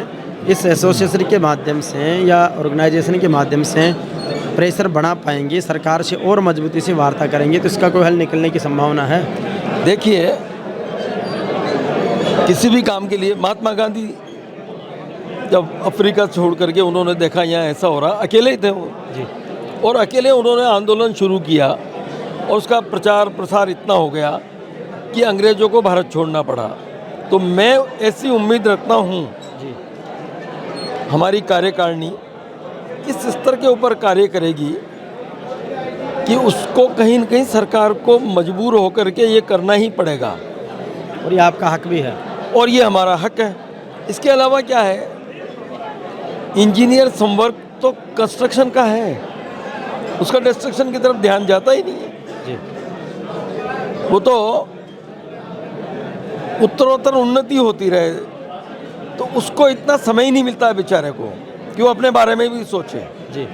Speaker 1: इस एसोसिएशन के माध्यम से या ऑर्गेनाइजेशन के माध्यम से प्रेशर बढ़ा पाएंगे, सरकार से और मजबूती से वार्ता करेंगे, तो इसका कोई हल निकलने की संभावना है?
Speaker 3: देखिए, किसी भी काम के लिए महात्मा गांधी जब अफ्रीका छोड़ करके उन्होंने देखा यहाँ ऐसा हो रहा, अकेले ही थे वो जी, और अकेले उन्होंने आंदोलन शुरू किया और उसका प्रचार प्रसार इतना हो गया कि अंग्रेज़ों को भारत छोड़ना पड़ा। तो मैं ऐसी उम्मीद रखता हूँ जी, हमारी कार्यकारिणी इस स्तर के ऊपर कार्य करेगी कि उसको कहीं न कहीं सरकार को मजबूर होकर के ये करना ही पड़ेगा,
Speaker 1: और ये आपका हक भी है
Speaker 3: और ये हमारा हक है। इसके अलावा क्या है, इंजीनियर संवर्ग तो कंस्ट्रक्शन का है, उसका डिस्ट्रक्शन की तरफ ध्यान जाता ही नहीं है
Speaker 1: जी।
Speaker 3: वो तो उत्तरोत्तर उन्नति होती रहे, तो उसको इतना समय ही नहीं मिलता है बेचारे को कि वो अपने बारे में भी सोचे
Speaker 1: जी।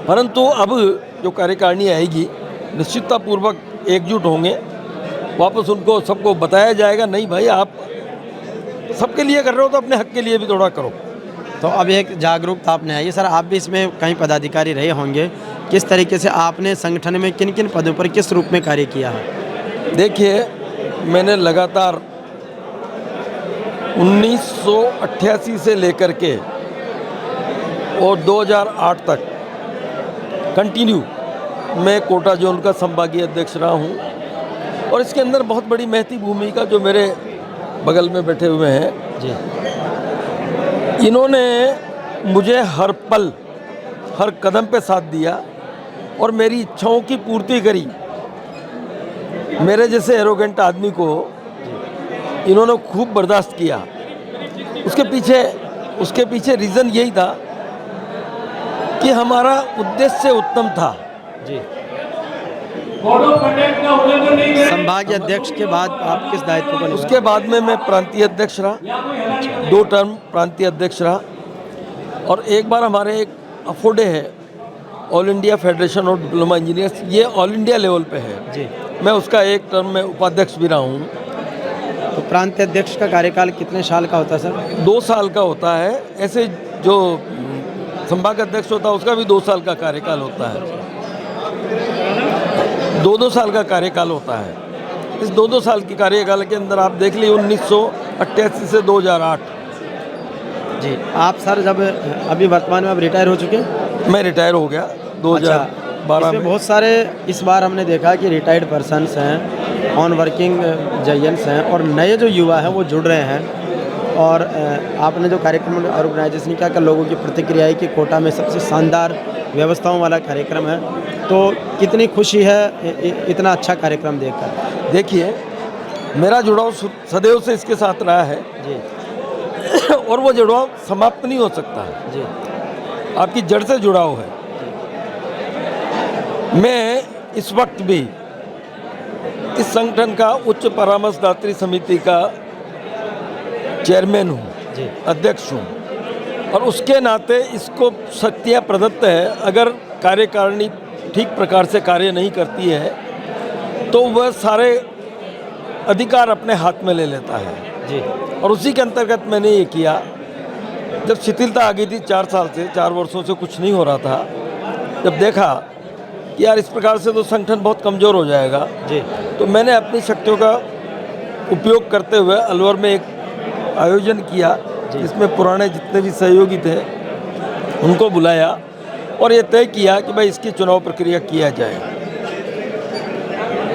Speaker 3: परंतु अब जो कार्यकारिणी आएगी निश्चिततापूर्वक एकजुट होंगे, वापस उनको सबको बताया जाएगा, नहीं भाई आप सबके लिए कर रहे हो तो अपने हक के लिए भी थोड़ा करो।
Speaker 1: तो अब एक जागरूकता आपने आई है सर, आप भी इसमें कहीं पदाधिकारी रहे होंगे, किस तरीके से आपने संगठन में किन किन पदों पर किस रूप में कार्य किया है?
Speaker 3: देखिए, मैंने लगातार 1988 से लेकर के और 2008 तक कंटिन्यू मैं कोटा जोन का संभागीय अध्यक्ष रहा हूँ, और इसके अंदर बहुत बड़ी महती भूमिका जो मेरे बगल में बैठे हुए हैं
Speaker 1: जी,
Speaker 3: इन्होंने मुझे हर पल हर कदम पे साथ दिया और मेरी इच्छाओं की पूर्ति करी। मेरे जैसे एरोगेंट आदमी को इन्होंने खूब बर्दाश्त किया। उसके पीछे रीज़न यही था कि हमारा उद्देश्य उत्तम था
Speaker 1: जी। संभागीय अध्यक्ष के बाद आप किस दायित्व पर निभाए?
Speaker 3: उसके बाद में मैं प्रांतीय अध्यक्ष रहा, 2 टर्म प्रांतीय अध्यक्ष रहा, और एक बार हमारे एक अफोडे है all India federation of diploma engineers, ये ऑल इंडिया लेवल पे है
Speaker 1: जी,
Speaker 3: मैं उसका एक टर्म में उपाध्यक्ष भी रहा हूँ।
Speaker 1: तो प्रांतीय अध्यक्ष का कार्यकाल कितने साल का होता है सर?
Speaker 3: 2 साल का होता है। ऐसे जो संभाग अध्यक्ष होता है उसका भी 2 साल का कार्यकाल होता है, 2-2 साल का कार्यकाल होता है। इस 2-2 साल की कार्यकाल के अंदर आप देख लीजिए 1988 से 2008
Speaker 1: जी। आप सर जब अभी वर्तमान में आप रिटायर हो चुके हैं?
Speaker 3: मैं रिटायर हो गया 2012 में।
Speaker 1: बहुत सारे इस बार हमने देखा कि रिटायर्ड पर्सन्स हैं, ऑन वर्किंग जयंट्स हैं, और नए जो युवा हैं वो जुड़ रहे हैं। और आपने जो कार्यक्रम ऑर्गेनाइजेशन किया कर लोगों की प्रतिक्रिया है कि कोटा में सबसे शानदार व्यवस्थाओं वाला कार्यक्रम है, तो कितनी खुशी है इतना अच्छा कार्यक्रम देखकर।
Speaker 3: देखिए, मेरा जुड़ाव सदैव से इसके साथ रहा है
Speaker 1: जी,
Speaker 3: और वो जुड़ाव समाप्त नहीं हो सकता है
Speaker 1: जी,
Speaker 3: आपकी जड़ से जुड़ाव है। मैं इस वक्त भी इस संगठन का उच्च परामर्शदात्री समिति का चेयरमैन हूँ, अध्यक्ष हूँ, और उसके नाते इसको शक्तियाँ प्रदत्त है। अगर कार्यकारिणी ठीक प्रकार से कार्य नहीं करती है तो वह सारे अधिकार अपने हाथ में ले लेता है
Speaker 1: जी।
Speaker 3: और उसी के अंतर्गत मैंने ये किया। जब शिथिलता आ गई थी 4 वर्षों से कुछ नहीं हो रहा था, जब देखा कि यार इस प्रकार से तो संगठन बहुत कमज़ोर हो जाएगा
Speaker 1: जी, तो
Speaker 3: मैंने अपनी शक्तियों का उपयोग करते हुए अलवर में एक आयोजन किया, जिसमें पुराने जितने भी सहयोगी थे उनको बुलाया और ये तय किया कि भाई इसकी चुनाव प्रक्रिया किया जाए,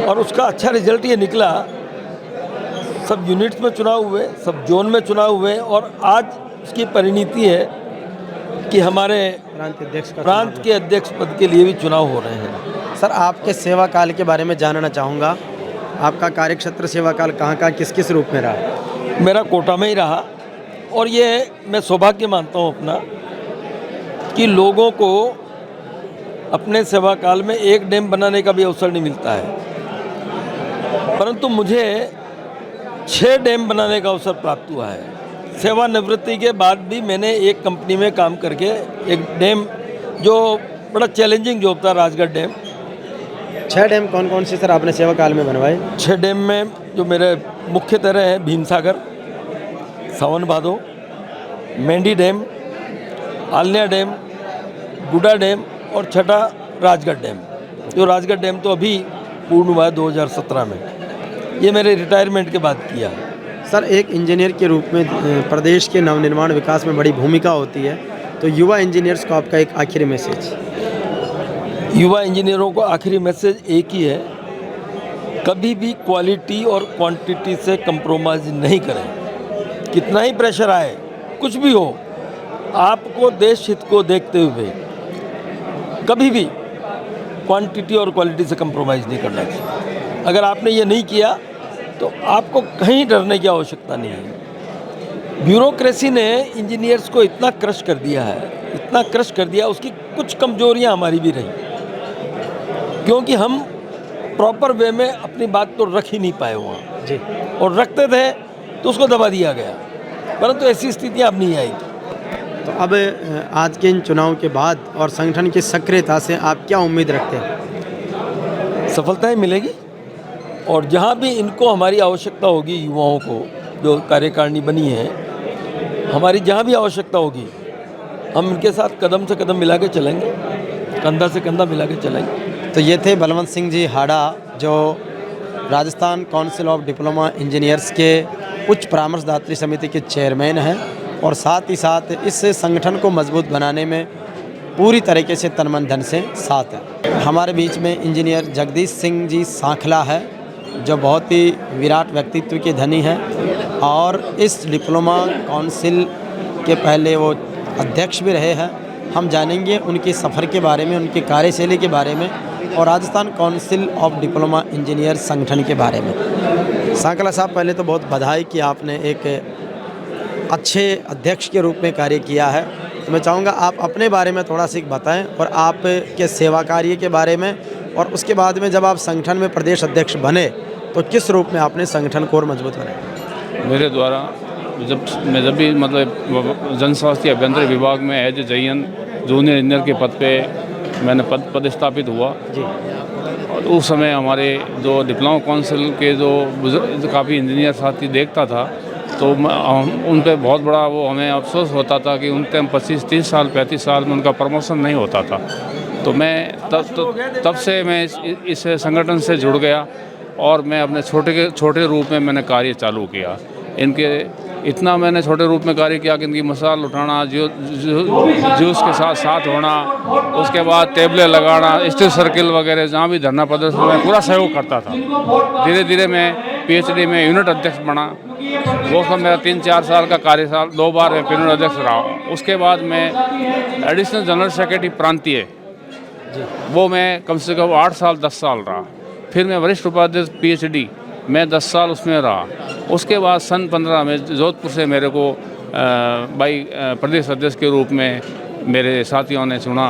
Speaker 3: और उसका अच्छा रिजल्ट ये निकला। सब यूनिट्स में चुनाव हुए, सब जोन में चुनाव हुए, और आज उसकी परिणति है कि हमारे प्रांत के अध्यक्ष पद के लिए भी चुनाव हो रहे हैं।
Speaker 1: सर, आपके सेवा काल के बारे में जानना चाहूँगा। आपका कार्यक्षेत्र सेवा काल कहाँ कहाँ किस किस रूप में रहा?
Speaker 3: मेरा कोटा में ही रहा, और ये मैं सौभाग्य मानता हूँ अपना कि लोगों को अपने सेवा काल में एक डैम बनाने का भी अवसर नहीं मिलता है, परंतु मुझे 6 डैम बनाने का अवसर प्राप्त हुआ है। सेवानिवृत्ति के बाद भी मैंने एक कंपनी में काम करके एक डैम, जो बड़ा चैलेंजिंग जॉब था, राजगढ़ डैम।
Speaker 1: 6 डैम कौन कौन से सर आपने सेवा काल में बनवाए?
Speaker 3: 6 डैम में जो मेरे मुख्य तरह हैं भीमसागर, सावन भादो, मेंढी डैम, आलनिया डैम, गुडा डैम और छठा राजगढ़ डैम। जो राजगढ़ डैम तो अभी पूर्ण हुआ है 2017 में, ये मेरे रिटायरमेंट के बाद किया।
Speaker 1: सर, एक इंजीनियर के रूप में प्रदेश के नवनिर्माण विकास में बड़ी भूमिका होती है, तो युवा इंजीनियर्स को आपका एक आखिरी मैसेज।
Speaker 3: युवा इंजीनियरों को आखिरी मैसेज एक ही है, कभी भी क्वालिटी और क्वांटिटी से कंप्रोमाइज़ नहीं करें। कितना ही प्रेशर आए, कुछ भी हो, आपको देश हित को देखते हुए कभी भी क्वांटिटी और क्वालिटी से कंप्रोमाइज़ नहीं करना चाहिए। अगर आपने ये नहीं किया तो आपको कहीं डरने की आवश्यकता नहीं है। ब्यूरोक्रेसी ने इंजीनियर्स को इतना क्रश कर दिया है, इतना क्रश कर दिया, उसकी कुछ कमजोरियां हमारी भी रही, क्योंकि हम प्रॉपर वे में अपनी बात तो रख ही नहीं पाए वहाँ जी, और रखते थे तो उसको दबा दिया गया, परंतु ऐसी स्थितियाँ अब नहीं आएगी।
Speaker 1: तो अब आज के इन चुनाव के बाद और संगठन की सक्रियता से आप क्या उम्मीद रखते हैं?
Speaker 3: सफलताएं मिलेगी, और जहाँ भी इनको हमारी आवश्यकता होगी, युवाओं को जो कार्यकारिणी बनी है, हमारी जहाँ भी आवश्यकता होगी, हम इनके साथ कदम से कदम मिला के चलेंगे, कंधा से कंधा मिला के चलेंगे।
Speaker 1: तो ये थे बलवंत सिंह जी हाड़ा, जो Rajasthan council of diploma engineers के उच्च परामर्शदात्री समिति के चेयरमैन हैं, और साथ ही साथ इस संगठन को मजबूत बनाने में पूरी तरीके से तन मन धन से साथ है। हमारे बीच में इंजीनियर जगदीश सिंह जी सांखला है, जो बहुत ही विराट व्यक्तित्व के धनी हैं, और इस डिप्लोमा काउंसिल के पहले वो अध्यक्ष भी रहे हैं। हम जानेंगे उनके सफ़र के बारे में, उनकी कार्यशैली के बारे में, और Rajasthan council of diploma engineer संगठन के बारे में। सांखला साहब, पहले तो बहुत बधाई कि आपने एक अच्छे अध्यक्ष के रूप में कार्य किया है। तो मैं चाहूँगा आप अपने बारे में थोड़ा सा बताएं, और आपके सेवा कार्य के बारे में, और उसके बाद में जब आप संगठन में प्रदेश अध्यक्ष बने तो किस रूप में आपने संगठन को और मजबूत बनाया?
Speaker 21: मेरे द्वारा जब भी मतलब जन स्वास्थ्य अभियंत्रण विभाग में एज JN जूनियर इंजीनियर के पद पे मैंने पदस्थापित हुआ जी, और उस समय हमारे जो डिप्लोमा काउंसिल के जो काफ़ी इंजीनियर साथी देखता था, तो उन पे बहुत बड़ा वो हमें अफसोस होता था कि उन टाइम 25-30 साल 35 साल में उनका प्रमोशन नहीं होता था। तो मैं तब से मैं इस संगठन से जुड़ गया, और मैं अपने छोटे रूप में मैंने कार्य चालू किया। इनके इतना मैंने छोटे रूप में कार्य किया कि इनकी मसाल उठाना, जूस के साथ होना, उसके बाद टेबलें लगाना, स्टील सर्किल वगैरह, जहाँ भी धरना प्रदर्शन में पूरा सहयोग करता था। धीरे धीरे मैं PhD में यूनिट अध्यक्ष बना। वो सब मेरा 3-4 साल का कार्यकाल, 2 बार मैं यूनिट अध्यक्ष रहा। उसके बाद मैं एडिशनल जनरल सेक्रेटरी प्रांतीय, वो मैं कम से कम 8 साल 10 साल रहा। फिर मैं वरिष्ठ उपाध्यक्ष PhD, मैं 10 साल उसमें रहा। उसके बाद सन 15 में जोधपुर से मेरे को प्रदेश अध्यक्ष के रूप में मेरे साथियों ने चुना,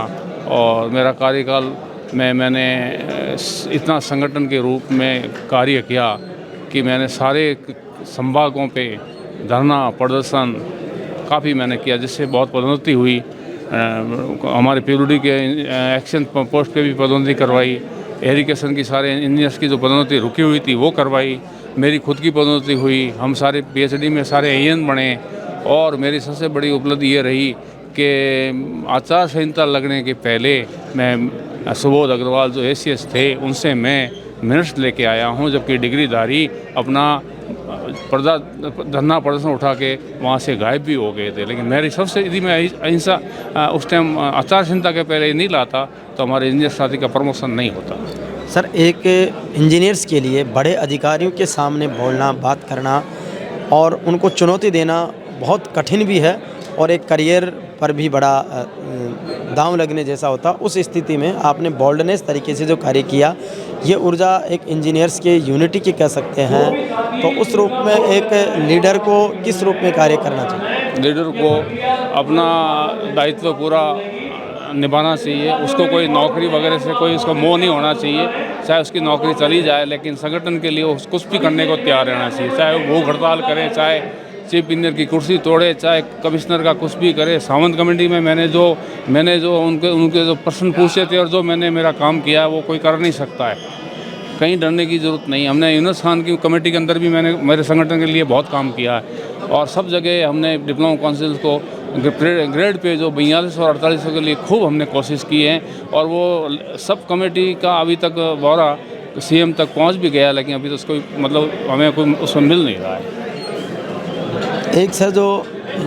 Speaker 21: और मेरा कार्यकाल में मैंने इतना संगठन के रूप में कार्य किया कि मैंने सारे संभागों पे धरना प्रदर्शन काफ़ी मैंने किया, जिससे बहुत पदोन्नति हुई। हमारे PWD के एक्शन पोस्ट पे भी पदोन्नति करवाई। एजुकेशन की सारे इंजीनियर्स की जो पदोन्नति रुकी हुई थी वो करवाई। मेरी खुद की पदोन्नति हुई। हम सारे PhD में सारे AN बने, और मेरी सबसे बड़ी उपलब्धि ये रही कि आचार संहिता लगने के पहले मैं सुबोध अग्रवाल जो ACS थे उनसे मैं मिनट्स लेके आया हूँ, जबकि डिग्रीधारी अपना धरना प्रदर्शन उठा के वहाँ से गायब भी हो गए थे। लेकिन मेरी सबसे यदि मैं अहिंसा उस टाइम आचार संहिता के पहले नहीं लाता तो हमारे इंजीनियर साथी का प्रमोशन नहीं होता।
Speaker 1: सर, एक इंजीनियर्स के लिए बड़े अधिकारियों के सामने बोलना, बात करना और उनको चुनौती देना बहुत कठिन भी है, और एक करियर पर भी बड़ा दांव लगने जैसा होता। उस स्थिति में आपने बोल्डनेस तरीके से जो कार्य किया, ये ऊर्जा एक इंजीनियर्स के यूनिटी की कह सकते हैं। तो उस रूप में एक लीडर को किस रूप में कार्य करना चाहिए?
Speaker 21: लीडर को अपना दायित्व पूरा निभाना चाहिए। उसको कोई नौकरी वगैरह से कोई उसको मोह नहीं होना चाहिए। चाहे उसकी नौकरी चली जाए, लेकिन संगठन के लिए कुछ भी करने को तैयार रहना चाहिए। चाहे वो भूख हड़ताल करे, चाहे चीफ इंजीनियर की कुर्सी तोड़े, चाहे कमिश्नर का कुछ भी करे। सावंत कमेटी में मैंने जो उनके जो प्रश्न पूछे थे और जो मैंने मेरा काम किया वो कोई कर नहीं सकता है। कहीं डरने की ज़रूरत नहीं। हमने यूनुस खान की कमेटी के अंदर भी मैंने मेरे संगठन के लिए बहुत काम किया है, और सब जगह हमने डिप्लोमा काउंसिल को ग्रेड पे जो 42 और 48 के लिए खूब हमने कोशिश की है। और वो सब कमेटी का अभी तक ब्यौरा CM तक पहुंच भी गया, लेकिन अभी तो उसको मतलब हमें कोई उसमें मिल नहीं रहा है।
Speaker 1: एक सर जो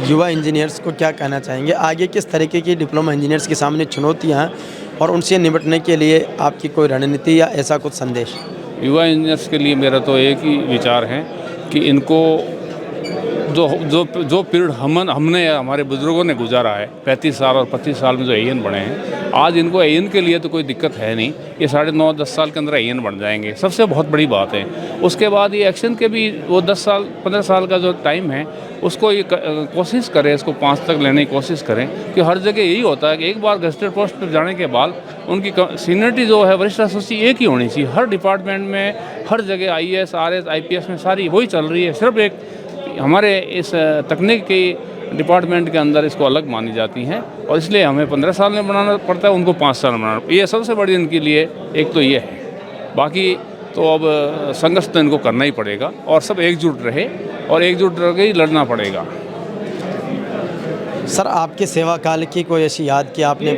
Speaker 1: युवा इंजीनियर्स को क्या कहना चाहेंगे, आगे किस तरीके की डिप्लोमा इंजीनियर्स के सामने चुनौतियाँ हैं और उनसे निपटने के लिए आपकी कोई रणनीति या ऐसा कुछ संदेश?
Speaker 21: युवा इंजीनियर्स के लिए मेरा तो एक ही विचार है कि इनको जो पीरियड हमने या हमारे बुज़ुर्गों ने गुजारा है 35 साल और 25 साल में जो एन बने हैं, आज इनको एन के लिए तो कोई दिक्कत है नहीं। ये 9.5-10 साल के अंदर एन बन जाएंगे, सबसे बहुत बड़ी बात है। उसके बाद ये एक्शन के भी वो 10 साल 15 साल का जो टाइम है उसको ये कोशिश करें, इसको 5 तक लेने की कोशिश करें कि हर जगह यही होता है कि एक बार गजेटेड पोस्ट पर जाने के बाद उनकी सीनियरिटी जो है वरिष्ठ सूची एक ही होनी चाहिए। हर डिपार्टमेंट में हर जगह IAS RS IPS में सारी वही चल रही है, सिर्फ एक हमारे इस तकनीक की डिपार्टमेंट के अंदर इसको अलग मानी जाती हैं और इसलिए हमें 15 साल में बनाना पड़ता है, उनको 5 साल में बनाना। ये सबसे बड़ी इनके लिए एक तो ये है। बाकी तो अब संघर्ष तो इनको करना ही पड़ेगा और सब एकजुट रहे और एकजुट रह के ही लड़ना पड़ेगा।
Speaker 1: सर, आपके सेवा काल की कोई ऐसी याद कि आपने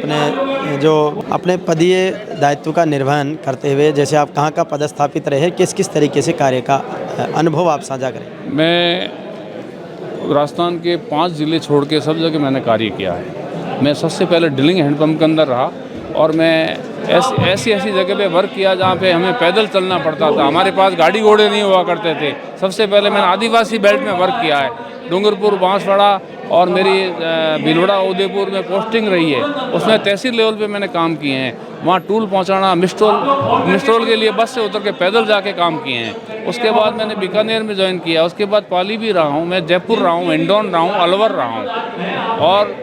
Speaker 1: अपने पदीय दायित्व का निर्वहन करते हुए, जैसे आप कहाँ का पदस्थापित रहे, किस किस तरीके से कार्य का अनुभव आप साझा करें? मैं
Speaker 21: राजस्थान के 5 ज़िले छोड़ के सब जगह मैंने कार्य किया है। मैं सबसे पहले ड्रिलिंग हैंडपम्प के अंदर रहा और मैं ऐसी जगह पे वर्क किया जहाँ पे हमें पैदल चलना पड़ता था, हमारे पास गाड़ी घोड़े नहीं हुआ करते थे। सबसे पहले मैंने आदिवासी बेल्ट में वर्क किया है, डूंगरपुर, बांसवाड़ा और मेरी भीलवाड़ा उदयपुर में पोस्टिंग रही है। उसमें तहसील लेवल पे मैंने काम किए हैं, वहाँ टूल पहुँचाना, मिस्ट्रोल के लिए बस से उतर के पैदल जाके काम किए हैं। उसके बाद मैंने बीकानेर में ज्वाइन किया, उसके बाद पाली भी रहा हूँ, मैं जयपुर रहा हूँ, इंदौर रहा हूँ, अलवर रहा हूँ और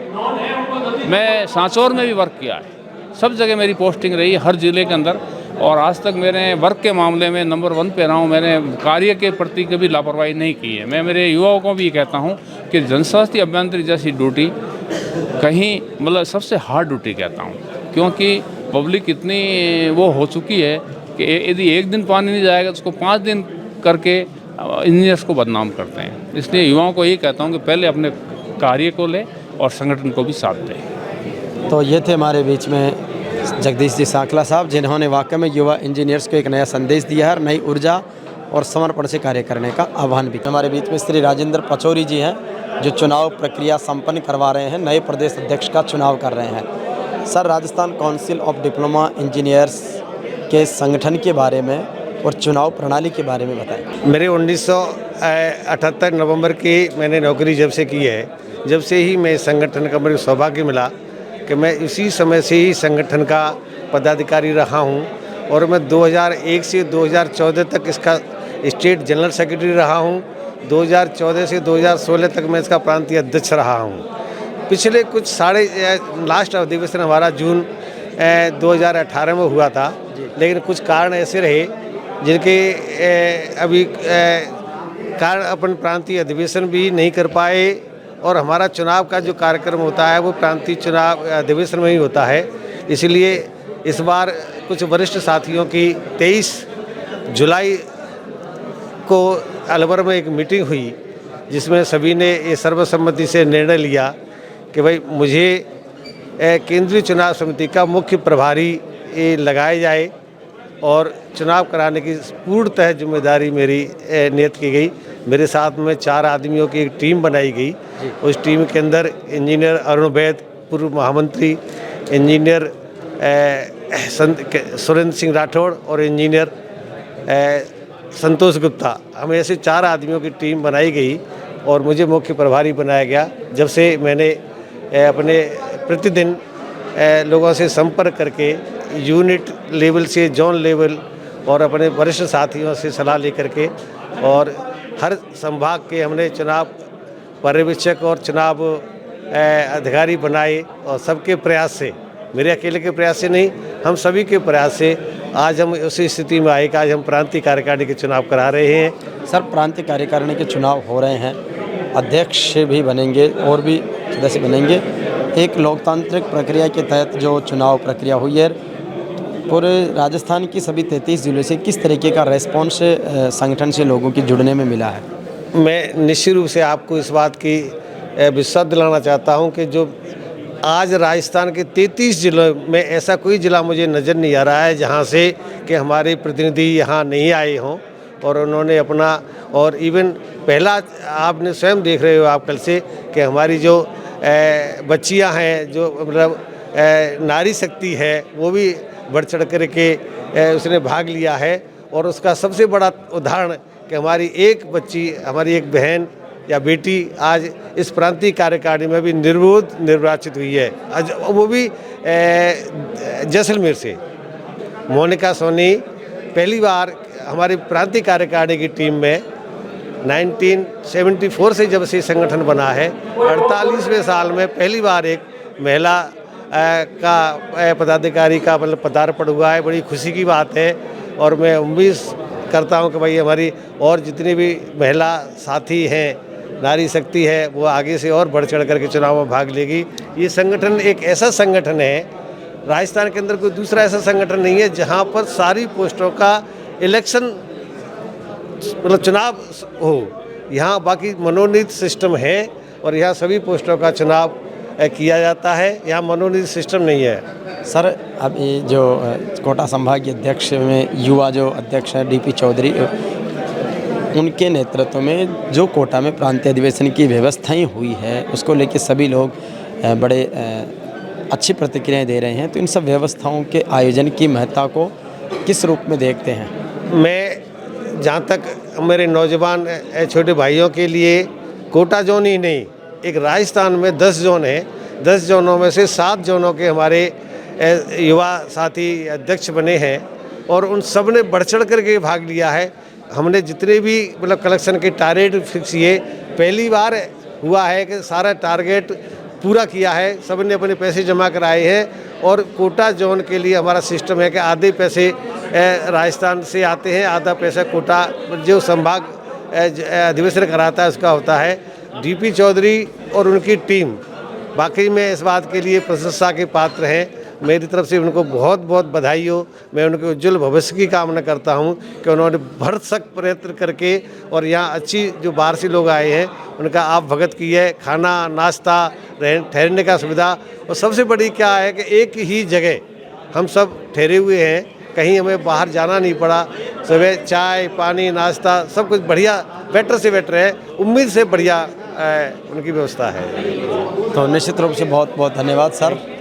Speaker 21: मैं सांचौर में भी वर्क किया है। सब जगह मेरी पोस्टिंग रही है हर ज़िले के अंदर और आज तक मैंने वर्क के मामले में नंबर 1 पे रहा हूँ। मैंने कार्य के प्रति कभी लापरवाही नहीं की है। मैं मेरे युवाओं को भी कहता हूँ कि जनस्वास्थ्य अभियंत्री जैसी ड्यूटी कहीं मतलब सबसे हार्ड ड्यूटी कहता हूँ, क्योंकि पब्लिक इतनी वो हो चुकी है कि यदि एक दिन पानी नहीं जाएगा तो उसको 5 दिन करके इंजीनियर्स को बदनाम करते हैं। इसलिए युवाओं को यही कहता हूँ कि पहले अपने कार्य को ले और संगठन को भी साथ दें।
Speaker 1: तो ये थे हमारे बीच में जगदीश जी सांकला साहब, जिन्होंने वाकई में युवा इंजीनियर्स को एक नया संदेश दिया है, नई ऊर्जा और समर्पण से कार्य करने का आह्वान भी। हमारे बीच में श्री राजेंद्र पचौरी जी हैं, जो चुनाव प्रक्रिया संपन्न करवा रहे हैं, नए प्रदेश अध्यक्ष का चुनाव कर रहे हैं। Sir, Rajasthan council of diploma engineers के संगठन के बारे में और चुनाव प्रणाली के बारे में बताएं।
Speaker 2: मेरे 1978 नवंबर की मैंने नौकरी जब से की है, जब से ही मैं संगठन का मुझे सौभाग्य मिला कि मैं इसी समय से ही संगठन का पदाधिकारी रहा हूं और मैं 2001 से 2014 तक इसका स्टेट जनरल सेक्रेटरी रहा हूं। 2014 से 2016 तक मैं इसका प्रांतीय अध्यक्ष रहा हूं। पिछले कुछ लास्ट अधिवेशन हमारा जून 2018 में हुआ था, लेकिन कुछ कारण ऐसे रहे जिनके अभी कारण अपन प्रांतीय अधिवेशन भी नहीं कर पाए और हमारा चुनाव का जो कार्यक्रम होता है वो प्रांतीय चुनाव अधिवेशन में ही होता है। इसलिए इस बार कुछ वरिष्ठ साथियों की 23 जुलाई को अलवर में एक मीटिंग हुई, जिसमें सभी ने ये सर्वसम्मति से निर्णय लिया कि भाई मुझे केंद्रीय चुनाव समिति का मुख्य प्रभारी लगाया जाए और चुनाव कराने की पूर्णतः जिम्मेदारी मेरी नियत की गई। मेरे साथ में 4 आदमियों की एक टीम बनाई गई। उस टीम के अंदर इंजीनियर अरुण वैद, पूर्व महामंत्री, इंजीनियर सुरेंद्र सिंह राठौड़ और इंजीनियर संतोष गुप्ता, हमें ऐसे 4 आदमियों की टीम बनाई गई और मुझे मुख्य प्रभारी बनाया गया। जब से मैंने अपने प्रतिदिन लोगों से संपर्क करके यूनिट लेवल से जोन लेवल और अपने वरिष्ठ साथियों से सलाह लेकर के और हर संभाग के हमने चुनाव पर्यवेक्षक और चुनाव अधिकारी बनाए और सबके प्रयास से, मेरे अकेले के प्रयास से नहीं, हम सभी के प्रयास से आज हम उसी स्थिति में आए कि आज हम प्रांतीय कार्यकारिणी के चुनाव करा रहे हैं।
Speaker 1: सर, प्रांतीय कार्यकारिणी के चुनाव हो रहे हैं, अध्यक्ष भी बनेंगे और भी सदस्य बनेंगे। एक लोकतांत्रिक प्रक्रिया के तहत जो चुनाव प्रक्रिया हुई है, पूरे राजस्थान की सभी 33 जिलों से किस तरीके का रेस्पॉन्स संगठन से लोगों की जुड़ने में मिला है?
Speaker 2: मैं निश्चित रूप से आपको इस बात की विश्वास दिलाना चाहता हूं कि जो आज राजस्थान के 33 जिलों में ऐसा कोई ज़िला मुझे नज़र नहीं आ रहा है जहां से कि हमारे प्रतिनिधि यहां नहीं आए हों और उन्होंने अपना और इवन पहला आपने स्वयं देख रहे हो आप कल से कि हमारी जो बच्चियां हैं, जो मतलब नारी शक्ति है, वो भी बढ़ चढ़ कर के उसने भाग लिया है। और उसका सबसे बड़ा उदाहरण कि हमारी एक बच्ची, हमारी एक बहन या बेटी आज इस प्रांतीय कार्यकारिणी में भी निर्वाचित हुई है, वो भी जैसलमेर से। मोनिका सोनी पहली बार हमारी प्रांतीय कार्यकारिणी की टीम में 1974 से जब से संगठन बना है, 48वें साल में पहली बार एक महिला का पदाधिकारी का मतलब पदार्पण हुआ है। बड़ी खुशी की बात है और मैं उम्मीद करता हूं कि भाई हमारी और जितनी भी महिला साथी हैं, नारी शक्ति है, वो आगे से और बढ़ चढ़ करके चुनाव में भाग लेगी। ये संगठन एक ऐसा संगठन है, राजस्थान के अंदर कोई दूसरा ऐसा संगठन नहीं है जहां पर सारी पोस्टों का इलेक्शन मतलब चुनाव हो। यहाँ बाकी मनोनीत सिस्टम है और यहाँ सभी पोस्टों का चुनाव किया जाता है, यहाँ मनोनीत सिस्टम नहीं है।
Speaker 1: सर, अभी जो कोटा संभाग के अध्यक्ष में युवा जो अध्यक्ष हैं डीपी चौधरी, उनके नेतृत्व में जो कोटा में प्रांतीय अधिवेशन की व्यवस्थाएं हुई है, उसको लेकर सभी लोग बड़े अच्छी प्रतिक्रियाएं दे रहे हैं। तो इन सब व्यवस्थाओं के आयोजन की महत्ता को किस रूप में देखते हैं?
Speaker 2: मैं जहाँ तक मेरे नौजवान छोटे भाइयों के लिए कोटा जोन ही नहीं, एक राजस्थान में 10 जोन है, 10 जोनों में से 7 जोनों के हमारे युवा साथी अध्यक्ष बने हैं और उन सब ने बढ़ चढ़ करके भाग लिया है। हमने जितने भी मतलब कलेक्शन के टारगेट फिक्स किए, पहली बार हुआ है कि सारा टारगेट पूरा किया है, सब ने अपने पैसे जमा कराए हैं। और कोटा जोन के लिए हमारा सिस्टम है कि आधे पैसे राजस्थान से आते हैं, आधा पैसा कोटा जो संभाग अधिवेशन कराता है उसका होता है। डीपी चौधरी और उनकी टीम वाकई में इस बात के लिए प्रशंसा के पात्र हैं। मेरी तरफ से उनको बहुत बहुत बधाई हो। मैं उनके उज्जवल भविष्य की कामना करता हूं कि उन्होंने भरसक प्रयत्न करके और यहाँ अच्छी जो बाहर से लोग आए हैं उनका आप भगत की है, खाना नाश्ता ठहरने का सुविधा। और सबसे बड़ी क्या है कि एक ही जगह हम सब ठहरे हुए हैं, कहीं हमें बाहर जाना नहीं पड़ा। सुबह चाय पानी नाश्ता सब कुछ बढ़िया, बेटर से बेटर है, उम्मीद से बढ़िया उनकी व्यवस्था है।
Speaker 1: तो निश्चित रूप से बहुत बहुत धन्यवाद सर।